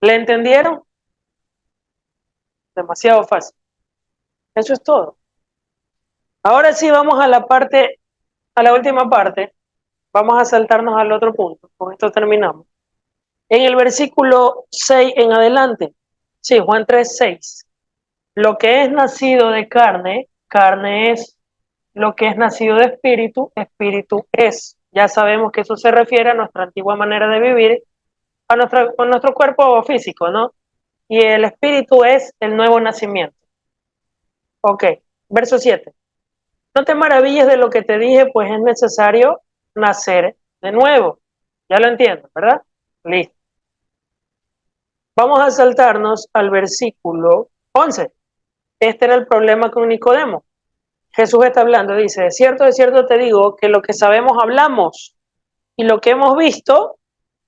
¿Le entendieron? Demasiado fácil. Eso es todo. Ahora sí vamos a la parte, a la última parte. Vamos a saltarnos al otro punto. Con esto terminamos. En el versículo 6 en adelante. Sí, Juan 3:6. Lo que es nacido de carne, carne es. Lo que es nacido de espíritu, espíritu es. Ya sabemos que eso se refiere a nuestra antigua manera de vivir, a nuestro cuerpo físico, ¿no? Y el espíritu es el nuevo nacimiento. Ok, verso 7. No te maravilles de lo que te dije, pues es necesario nacer de nuevo. Ya lo entiendo, ¿verdad? Listo. Vamos a saltarnos al versículo 11. Este era el problema con Nicodemo. Jesús está hablando, dice, de cierto te digo que lo que sabemos hablamos y lo que hemos visto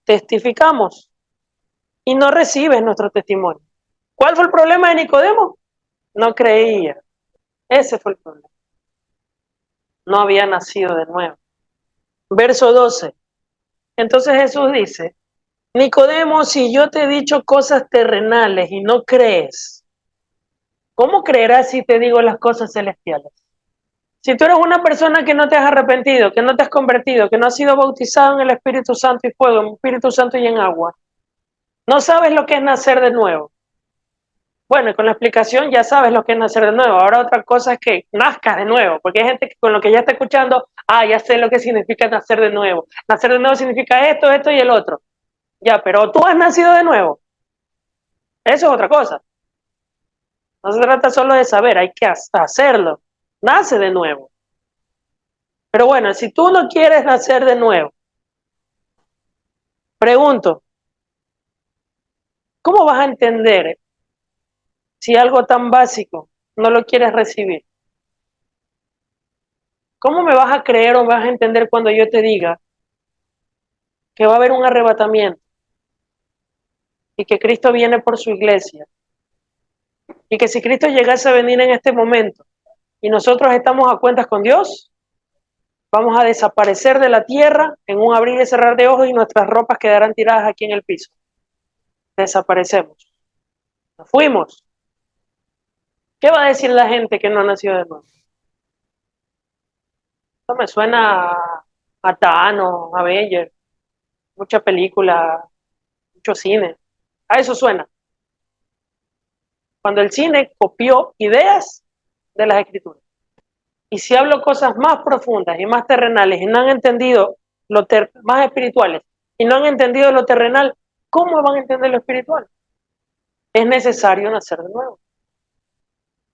testificamos y no recibes nuestro testimonio. ¿Cuál fue el problema de Nicodemo? No creía. Ese fue el problema. No había nacido de nuevo. Verso 12. Entonces Jesús dice, Nicodemo, si yo te he dicho cosas terrenales y no crees, ¿cómo creerás si te digo las cosas celestiales? Si tú eres una persona que no te has arrepentido, que no te has convertido, que no has sido bautizado en el Espíritu Santo y fuego, en el Espíritu Santo y en agua, no sabes lo que es nacer de nuevo. Bueno, y con la explicación ya sabes lo que es nacer de nuevo. Ahora otra cosa es que nazcas de nuevo, porque hay gente que con lo que ya está escuchando, ya sé lo que significa nacer de nuevo. Nacer de nuevo significa esto y el otro. Ya, pero tú has nacido de nuevo. Eso es otra cosa. No se trata solo de saber, hay que hacerlo. Nace de nuevo. Pero bueno, si tú no quieres nacer de nuevo, pregunto, ¿cómo vas a entender si algo tan básico no lo quieres recibir? ¿Cómo me vas a creer o vas a entender cuando yo te diga que va a haber un arrebatamiento y que Cristo viene por su iglesia y que si Cristo llegase a venir en este momento y nosotros estamos a cuentas con Dios, Vamos a desaparecer de la tierra en un abrir y cerrar de ojos y nuestras ropas quedarán tiradas aquí en el piso. Desaparecemos. Nos fuimos. ¿Qué va a decir la gente que no nació de nuevo? Esto me suena a Thanos, a Avenger, mucha película, mucho cine. A eso suena. Cuando el cine copió ideas de las escrituras. Y si hablo cosas más profundas y más terrenales y no han entendido más espirituales y no han entendido lo terrenal, ¿cómo van a entender lo espiritual? Es necesario nacer de nuevo.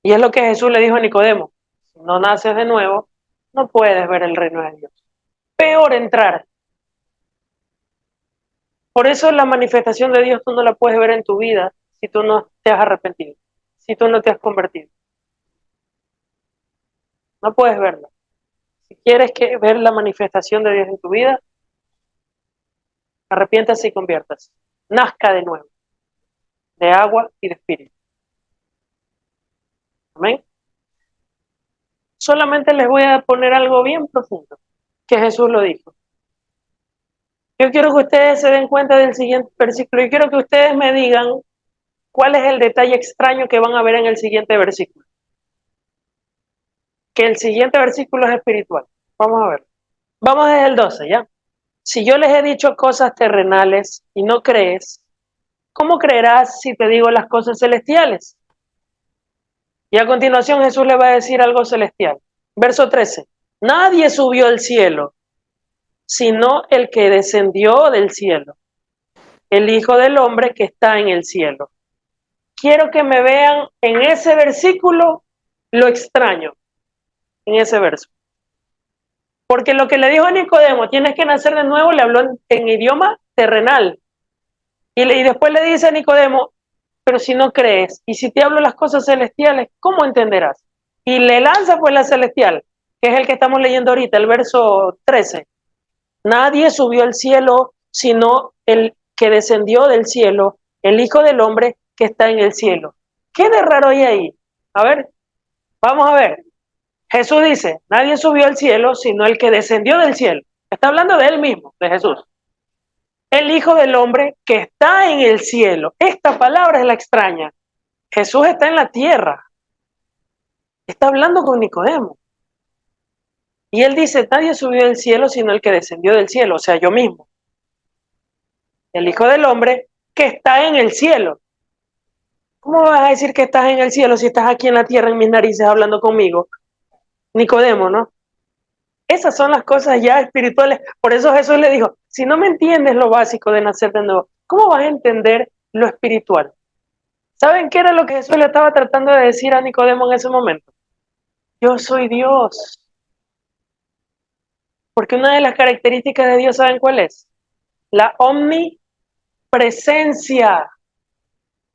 Y es lo que Jesús le dijo a Nicodemo: si no naces de nuevo, no puedes ver el reino de Dios. Peor entrar. Por eso la manifestación de Dios tú no la puedes ver en tu vida si tú no te has arrepentido, si tú no te has convertido. No puedes verla. Si quieres ver la manifestación de Dios en tu vida, arrepiéntase y conviértase. Nazca de nuevo, de agua y de espíritu. Amén. Solamente les voy a poner algo bien profundo, que Jesús lo dijo. Yo quiero que ustedes se den cuenta del siguiente versículo y quiero que ustedes me digan cuál es el detalle extraño que van a ver en el siguiente versículo. Que el siguiente versículo es espiritual. Vamos a ver. Vamos desde el 12, ¿ya? Si yo les he dicho cosas terrenales y no crees, ¿cómo creerás si te digo las cosas celestiales? Y a continuación Jesús le va a decir algo celestial. Verso 13. Nadie subió al cielo, sino el que descendió del cielo, el Hijo del Hombre que está en el cielo. Quiero que me vean en ese versículo lo extraño, en ese verso. Porque lo que le dijo a Nicodemo, tienes que nacer de nuevo, le habló en idioma terrenal. Y después le dice a Nicodemo, pero si no crees, y si te hablo las cosas celestiales, ¿cómo entenderás? Y le lanza pues la celestial, que es el que estamos leyendo ahorita, el verso 13. Nadie subió al cielo, sino el que descendió del cielo, el Hijo del Hombre que está en el cielo. ¿Qué de raro hay ahí? A ver, vamos a ver. Jesús dice, nadie subió al cielo, sino el que descendió del cielo. Está hablando de él mismo, de Jesús. El Hijo del Hombre que está en el cielo. Esta palabra es la extraña. Jesús está en la tierra. Está hablando con Nicodemo. Y él dice, nadie subió del cielo, sino el que descendió del cielo, o sea, yo mismo. El Hijo del Hombre que está en el cielo. ¿Cómo vas a decir que estás en el cielo si estás aquí en la tierra en mis narices hablando conmigo? Nicodemo, ¿no? Esas son las cosas ya espirituales. Por eso Jesús le dijo, si no me entiendes lo básico de nacer de nuevo, ¿cómo vas a entender lo espiritual? ¿Saben qué era lo que Jesús le estaba tratando de decir a Nicodemo en ese momento? Yo soy Dios. Porque una de las características de Dios, ¿saben cuál es? La omnipresencia.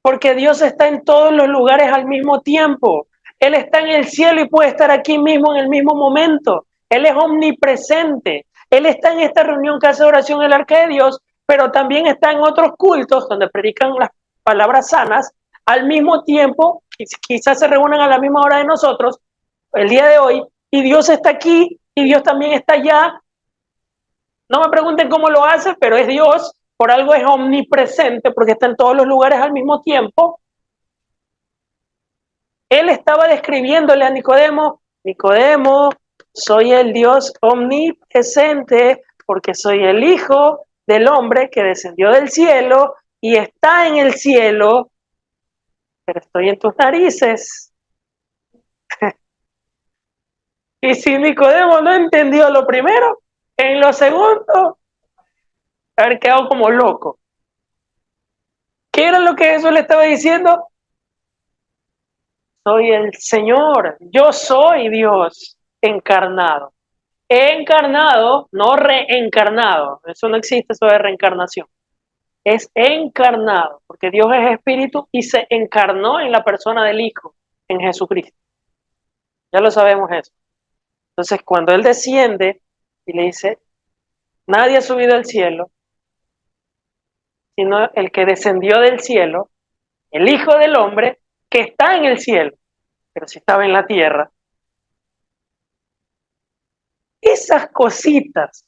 Porque Dios está en todos los lugares al mismo tiempo. Él está en el cielo y puede estar aquí mismo en el mismo momento. Él es omnipresente. Él está en esta reunión que hace oración en el Arca de Dios, pero también está en otros cultos donde predican las palabras sanas al mismo tiempo, quizás se reúnan a la misma hora de nosotros, el día de hoy, y Dios está aquí y Dios también está allá. No me pregunten cómo lo hace, pero es Dios. Por algo es omnipresente, porque está en todos los lugares al mismo tiempo. Él estaba describiéndole a Nicodemo, Nicodemo, soy el Dios omnipresente, porque soy el Hijo del Hombre que descendió del cielo y está en el cielo, pero estoy en tus narices. Y si Nicodemo no entendió lo primero, en lo segundo, haber quedado como loco. ¿Qué era lo que Jesús le estaba diciendo? Soy el Señor, yo soy Dios encarnado. Encarnado, no reencarnado. Eso no existe, eso de reencarnación. Es encarnado, porque Dios es espíritu y se encarnó en la persona del Hijo, en Jesucristo. Ya lo sabemos eso. Entonces, cuando Él desciende y le dice, nadie ha subido al cielo, sino el que descendió del cielo, el Hijo del Hombre, que está en el cielo, pero si estaba en la tierra. Ese esas cositas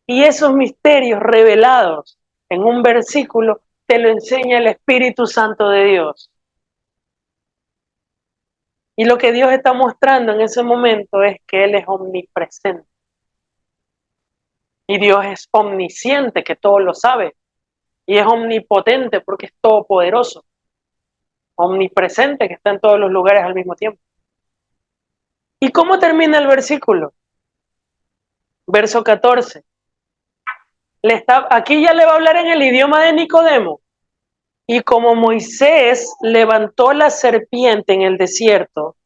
y esos misterios revelados en un versículo te lo enseña el Espíritu Santo de Dios. Y lo que Dios está mostrando en ese momento es que Él es omnipresente. Y Dios es omnisciente, que todo lo sabe. Y es omnipotente porque es todopoderoso. Omnipresente, que está en todos los lugares al mismo tiempo. ¿Y cómo termina el versículo? Verso 14. Aquí ya le va a hablar en el idioma de Nicodemo. Y como Moisés levantó la serpiente en el desierto,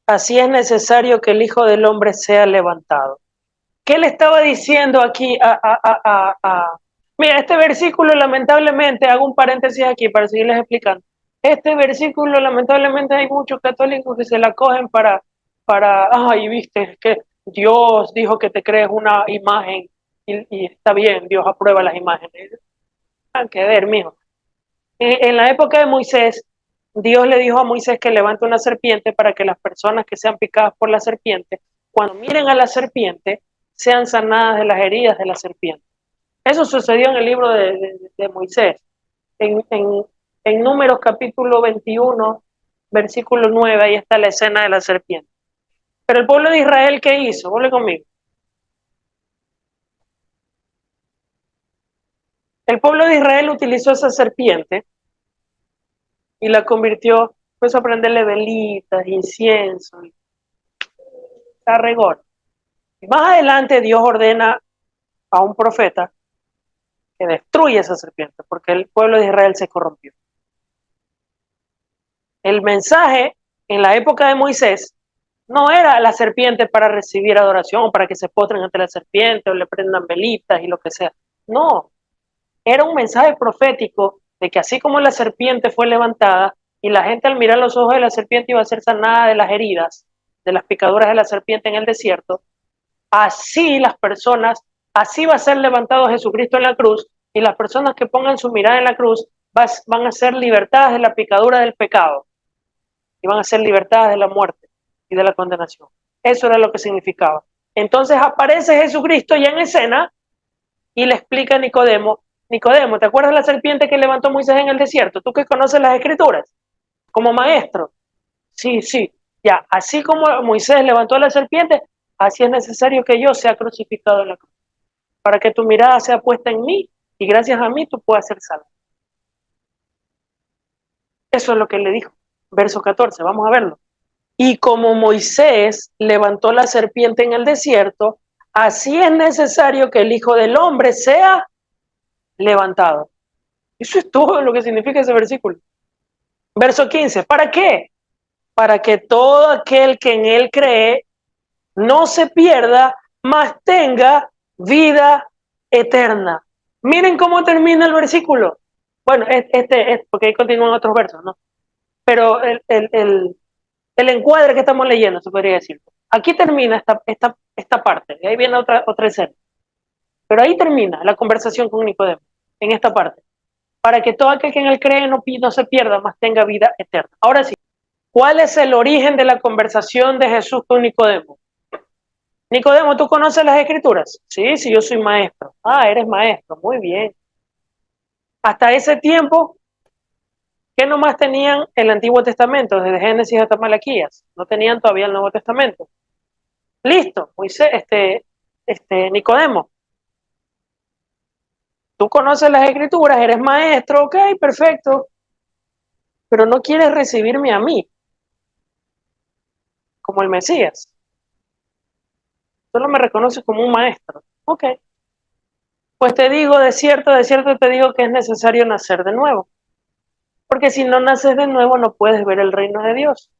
así es necesario que el Hijo del Hombre sea levantado. ¿Qué le estaba diciendo aquí Mira, este versículo lamentablemente, hago un paréntesis aquí para seguirles explicando. Este versículo lamentablemente hay muchos católicos que se la cogen ay, viste, es que Dios dijo que te crees una imagen y está bien, Dios aprueba las imágenes. Hay que ver, mijo. En la época de Moisés, Dios le dijo a Moisés que levante una serpiente para que las personas que sean picadas por la serpiente, cuando miren a la serpiente, sean sanadas de las heridas de la serpiente. Eso sucedió en el libro de Moisés. En Números capítulo 21, versículo 9, ahí está la escena de la serpiente. Pero el pueblo de Israel, ¿qué hizo? Vuelve conmigo. El pueblo de Israel utilizó esa serpiente y la convirtió, empezó a prenderle velitas, incienso, arregor. Y más adelante Dios ordena a un profeta que destruya esa serpiente, porque el pueblo de Israel se corrompió. El mensaje en la época de Moisés no era la serpiente para recibir adoración, o para que se postren ante la serpiente, o le prendan velitas y lo que sea. No, era un mensaje profético de que así como la serpiente fue levantada, y la gente al mirar los ojos de la serpiente iba a ser sanada de las heridas, de las picaduras de la serpiente en el desierto, así las personas, así va a ser levantado Jesucristo en la cruz, y las personas que pongan su mirada en la cruz van a ser libertadas de la picadura del pecado, y van a ser libertadas de la muerte y de la condenación. Eso era lo que significaba. Entonces aparece Jesucristo ya en escena y le explica a Nicodemo, Nicodemo, ¿te acuerdas de la serpiente que levantó Moisés en el desierto? Tú que conoces las escrituras como maestro. Sí, sí, ya, así como Moisés levantó la serpiente, así es necesario que yo sea crucificado en la cruz, para que tu mirada sea puesta en mí y gracias a mí tú puedas ser salvo. Eso es lo que le dijo. Verso 14, vamos a verlo. Y como Moisés levantó la serpiente en el desierto, así es necesario que el Hijo del Hombre sea levantado. Eso es todo lo que significa ese versículo. Verso 15, ¿para qué? Para que todo aquel que en él cree no se pierda, mas tenga vida eterna. Miren cómo termina el versículo. Bueno, porque ahí continúan otros versos, ¿no? Pero el encuadre que estamos leyendo, se podría decir. Aquí termina esta parte, y ahí viene otra escena. Pero ahí termina la conversación con Nicodemo, en esta parte. Para que todo aquel que en él cree no se pierda, mas tenga vida eterna. Ahora sí, ¿cuál es el origen de la conversación de Jesús con Nicodemo? Nicodemo, ¿tú conoces las escrituras? Sí, sí, yo soy maestro. Ah, eres maestro, muy bien. Hasta ese tiempo, ¿qué nomás tenían el Antiguo Testamento, desde Génesis hasta Malaquías? No tenían todavía el Nuevo Testamento. Listo, Moisés, Nicodemo, tú conoces las escrituras, eres maestro, ok, perfecto, pero no quieres recibirme a mí como el Mesías. Solo me reconoces como un maestro. Ok, pues te digo, de cierto te digo que es necesario nacer de nuevo. Porque si no naces de nuevo no puedes ver el reino de Dios.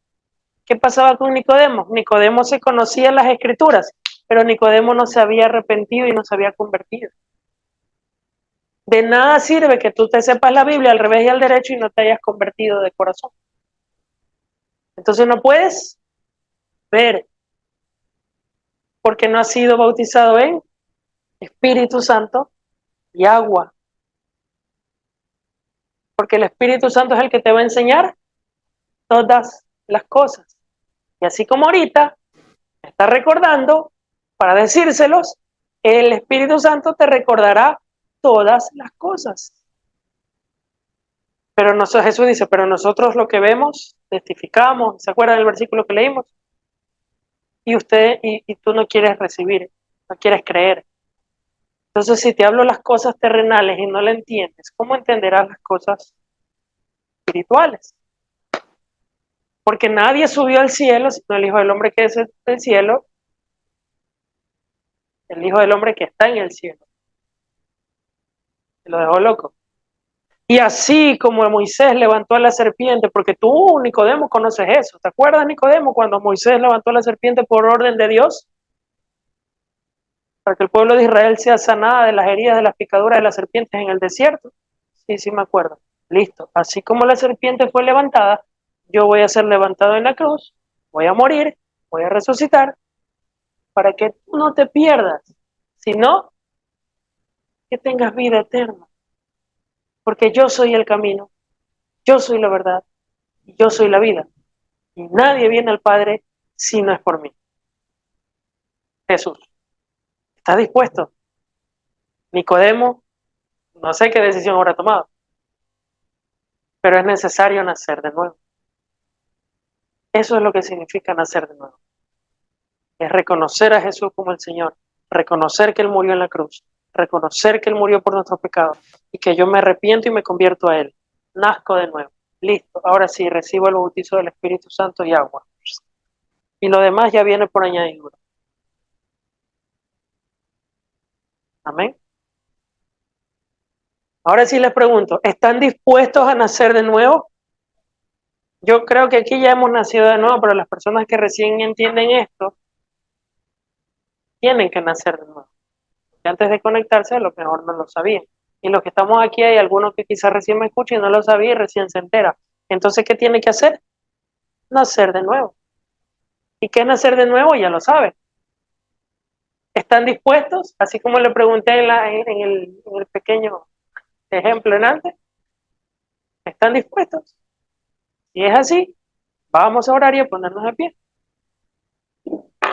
¿Qué pasaba con Nicodemo? Nicodemo se conocía las escrituras, pero Nicodemo no se había arrepentido y no se había convertido. De nada sirve que tú te sepas la Biblia al revés y al derecho y no te hayas convertido de corazón. Entonces no puedes ver, porque no has sido bautizado en Espíritu Santo y agua. Porque el Espíritu Santo es el que te va a enseñar todas las cosas. Y así como ahorita me está recordando para decírselos, el Espíritu Santo te recordará todas las cosas. Pero Jesús dice, pero nosotros lo que vemos, testificamos. ¿Se acuerdan del versículo que leímos? Y tú no quieres recibir, no quieres creer. Entonces, si te hablo las cosas terrenales y no la entiendes, ¿cómo entenderás las cosas espirituales? Porque nadie subió al cielo, sino el Hijo del Hombre que es del cielo, el Hijo del Hombre que está en el cielo. Se lo dejó loco. Y así como Moisés levantó a la serpiente, porque tú, Nicodemo, conoces eso. ¿Te acuerdas, Nicodemo, cuando Moisés levantó a la serpiente por orden de Dios? Para que el pueblo de Israel sea sanada de las heridas de las picaduras de las serpientes en el desierto. Sí, sí me acuerdo. Listo. Así como la serpiente fue levantada, yo voy a ser levantado en la cruz, voy a morir, voy a resucitar, para que tú no te pierdas, sino que tengas vida eterna. Porque yo soy el camino, yo soy la verdad, y yo soy la vida. Y nadie viene al Padre si no es por mí. Jesús, ¿estás dispuesto? Nicodemo, no sé qué decisión habrá tomado, pero es necesario nacer de nuevo. Eso es lo que significa nacer de nuevo. Es reconocer a Jesús como el Señor, reconocer que Él murió en la cruz, reconocer que Él murió por nuestros pecados y que yo me arrepiento y me convierto a Él. Nazco de nuevo. Listo. Ahora sí, recibo el bautizo del Espíritu Santo y agua. Y lo demás ya viene por añadidura. Amén. Ahora sí les pregunto, ¿están dispuestos a nacer de nuevo? Yo creo que aquí ya hemos nacido de nuevo, pero las personas que recién entienden esto tienen que nacer de nuevo. Porque antes de conectarse a lo mejor no lo sabían. Y los que estamos aquí hay algunos que quizás recién me escuchan y no lo sabía y recién se entera. Entonces, ¿qué tiene que hacer? Nacer de nuevo. ¿Y qué es nacer de nuevo? Ya lo saben. ¿Están dispuestos? Así como le pregunté en el pequeño ejemplo en antes. ¿Están dispuestos? Si es así, vamos a orar y a ponernos de pie.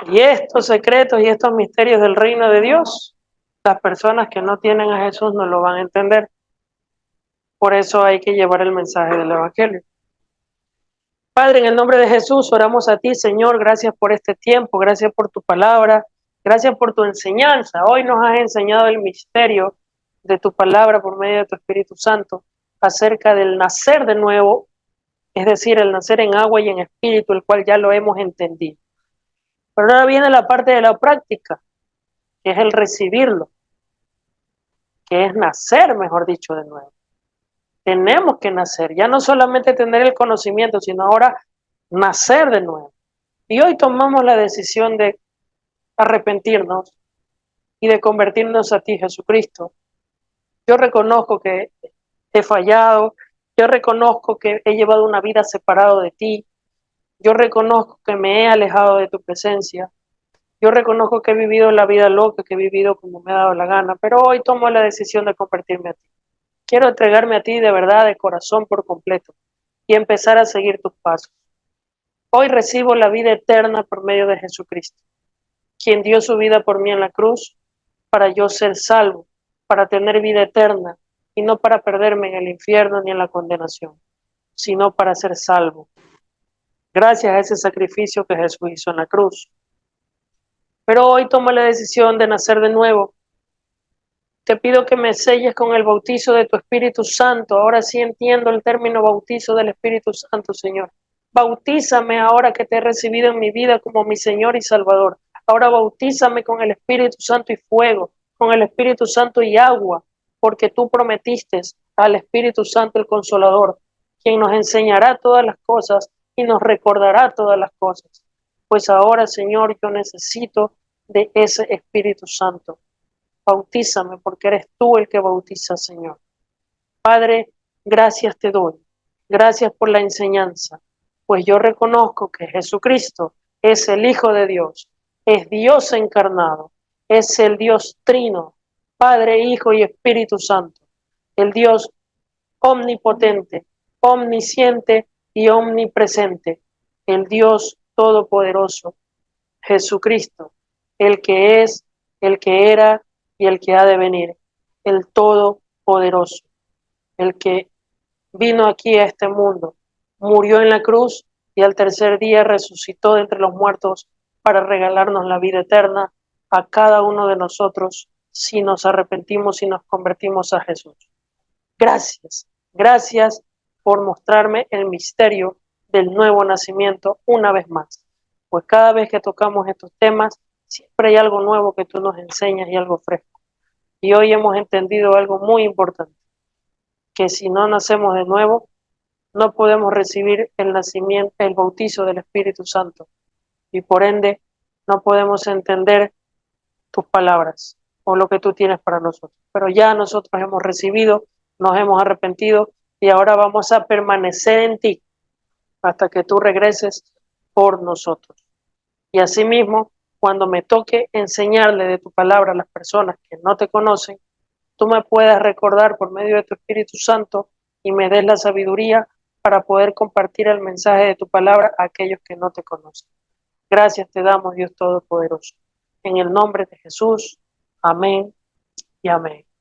Y estos secretos y estos misterios del reino de Dios, las personas que no tienen a Jesús no lo van a entender. Por eso hay que llevar el mensaje del Evangelio. Padre, en el nombre de Jesús, oramos a ti, Señor. Gracias por este tiempo, gracias por tu palabra, gracias por tu enseñanza. Hoy nos has enseñado el misterio de tu palabra por medio de tu Espíritu Santo acerca del nacer de nuevo, es decir, el nacer en agua y en espíritu, el cual ya lo hemos entendido. Pero ahora viene la parte de la práctica, que es el recibirlo, que es nacer, mejor dicho, de nuevo. Tenemos que nacer, ya no solamente tener el conocimiento, sino ahora nacer de nuevo. Y hoy tomamos la decisión de arrepentirnos y de convertirnos a ti, Jesucristo. Yo reconozco que he fallado, yo reconozco que he llevado una vida separado de ti, yo reconozco que me he alejado de tu presencia, yo reconozco que he vivido la vida loca, que he vivido como me ha dado la gana, pero hoy tomo la decisión de convertirme a ti. Quiero entregarme a ti de verdad, de corazón por completo y empezar a seguir tus pasos. Hoy recibo la vida eterna por medio de Jesucristo, quien dio su vida por mí en la cruz para yo ser salvo, para tener vida eterna y no para perderme en el infierno ni en la condenación, sino para ser salvo. Gracias a ese sacrificio que Jesús hizo en la cruz. Pero hoy tomo la decisión de nacer de nuevo. Te pido que me selles con el bautizo de tu Espíritu Santo. Ahora sí entiendo el término bautizo del Espíritu Santo, Señor. Bautízame ahora que te he recibido en mi vida como mi Señor y Salvador. Ahora bautízame con el Espíritu Santo y fuego, con el Espíritu Santo y agua, porque tú prometiste al Espíritu Santo el Consolador, quien nos enseñará todas las cosas y nos recordará todas las cosas. Pues ahora, Señor, yo necesito de ese Espíritu Santo. Bautízame porque eres tú el que bautiza, Señor. Padre, gracias te doy. Gracias por la enseñanza, pues yo reconozco que Jesucristo es el Hijo de Dios, es Dios encarnado, es el Dios trino, Padre, Hijo y Espíritu Santo, el Dios omnipotente, omnisciente y omnipresente, el Dios todopoderoso, Jesucristo, el que es, el que era y el que ha de venir, el Todopoderoso, el que vino aquí a este mundo, murió en la cruz y al tercer día resucitó de entre los muertos para regalarnos la vida eterna a cada uno de nosotros si nos arrepentimos y nos convertimos a Jesús. Gracias, gracias por mostrarme el misterio del nuevo nacimiento una vez más, pues cada vez que tocamos estos temas, siempre hay algo nuevo que tú nos enseñas y algo fresco. Y hoy hemos entendido algo muy importante, que si no nacemos de nuevo, no podemos recibir el nacimiento, el bautizo del Espíritu Santo, y por ende no podemos entender tus palabras o lo que tú tienes para nosotros. Pero ya nosotros hemos recibido, nos hemos arrepentido y ahora vamos a permanecer en ti hasta que tú regreses por nosotros. Y asimismo, cuando me toque enseñarle de tu palabra a las personas que no te conocen, tú me puedas recordar por medio de tu Espíritu Santo y me des la sabiduría para poder compartir el mensaje de tu palabra a aquellos que no te conocen. Gracias te damos, Dios Todopoderoso. En el nombre de Jesús, amén y amén.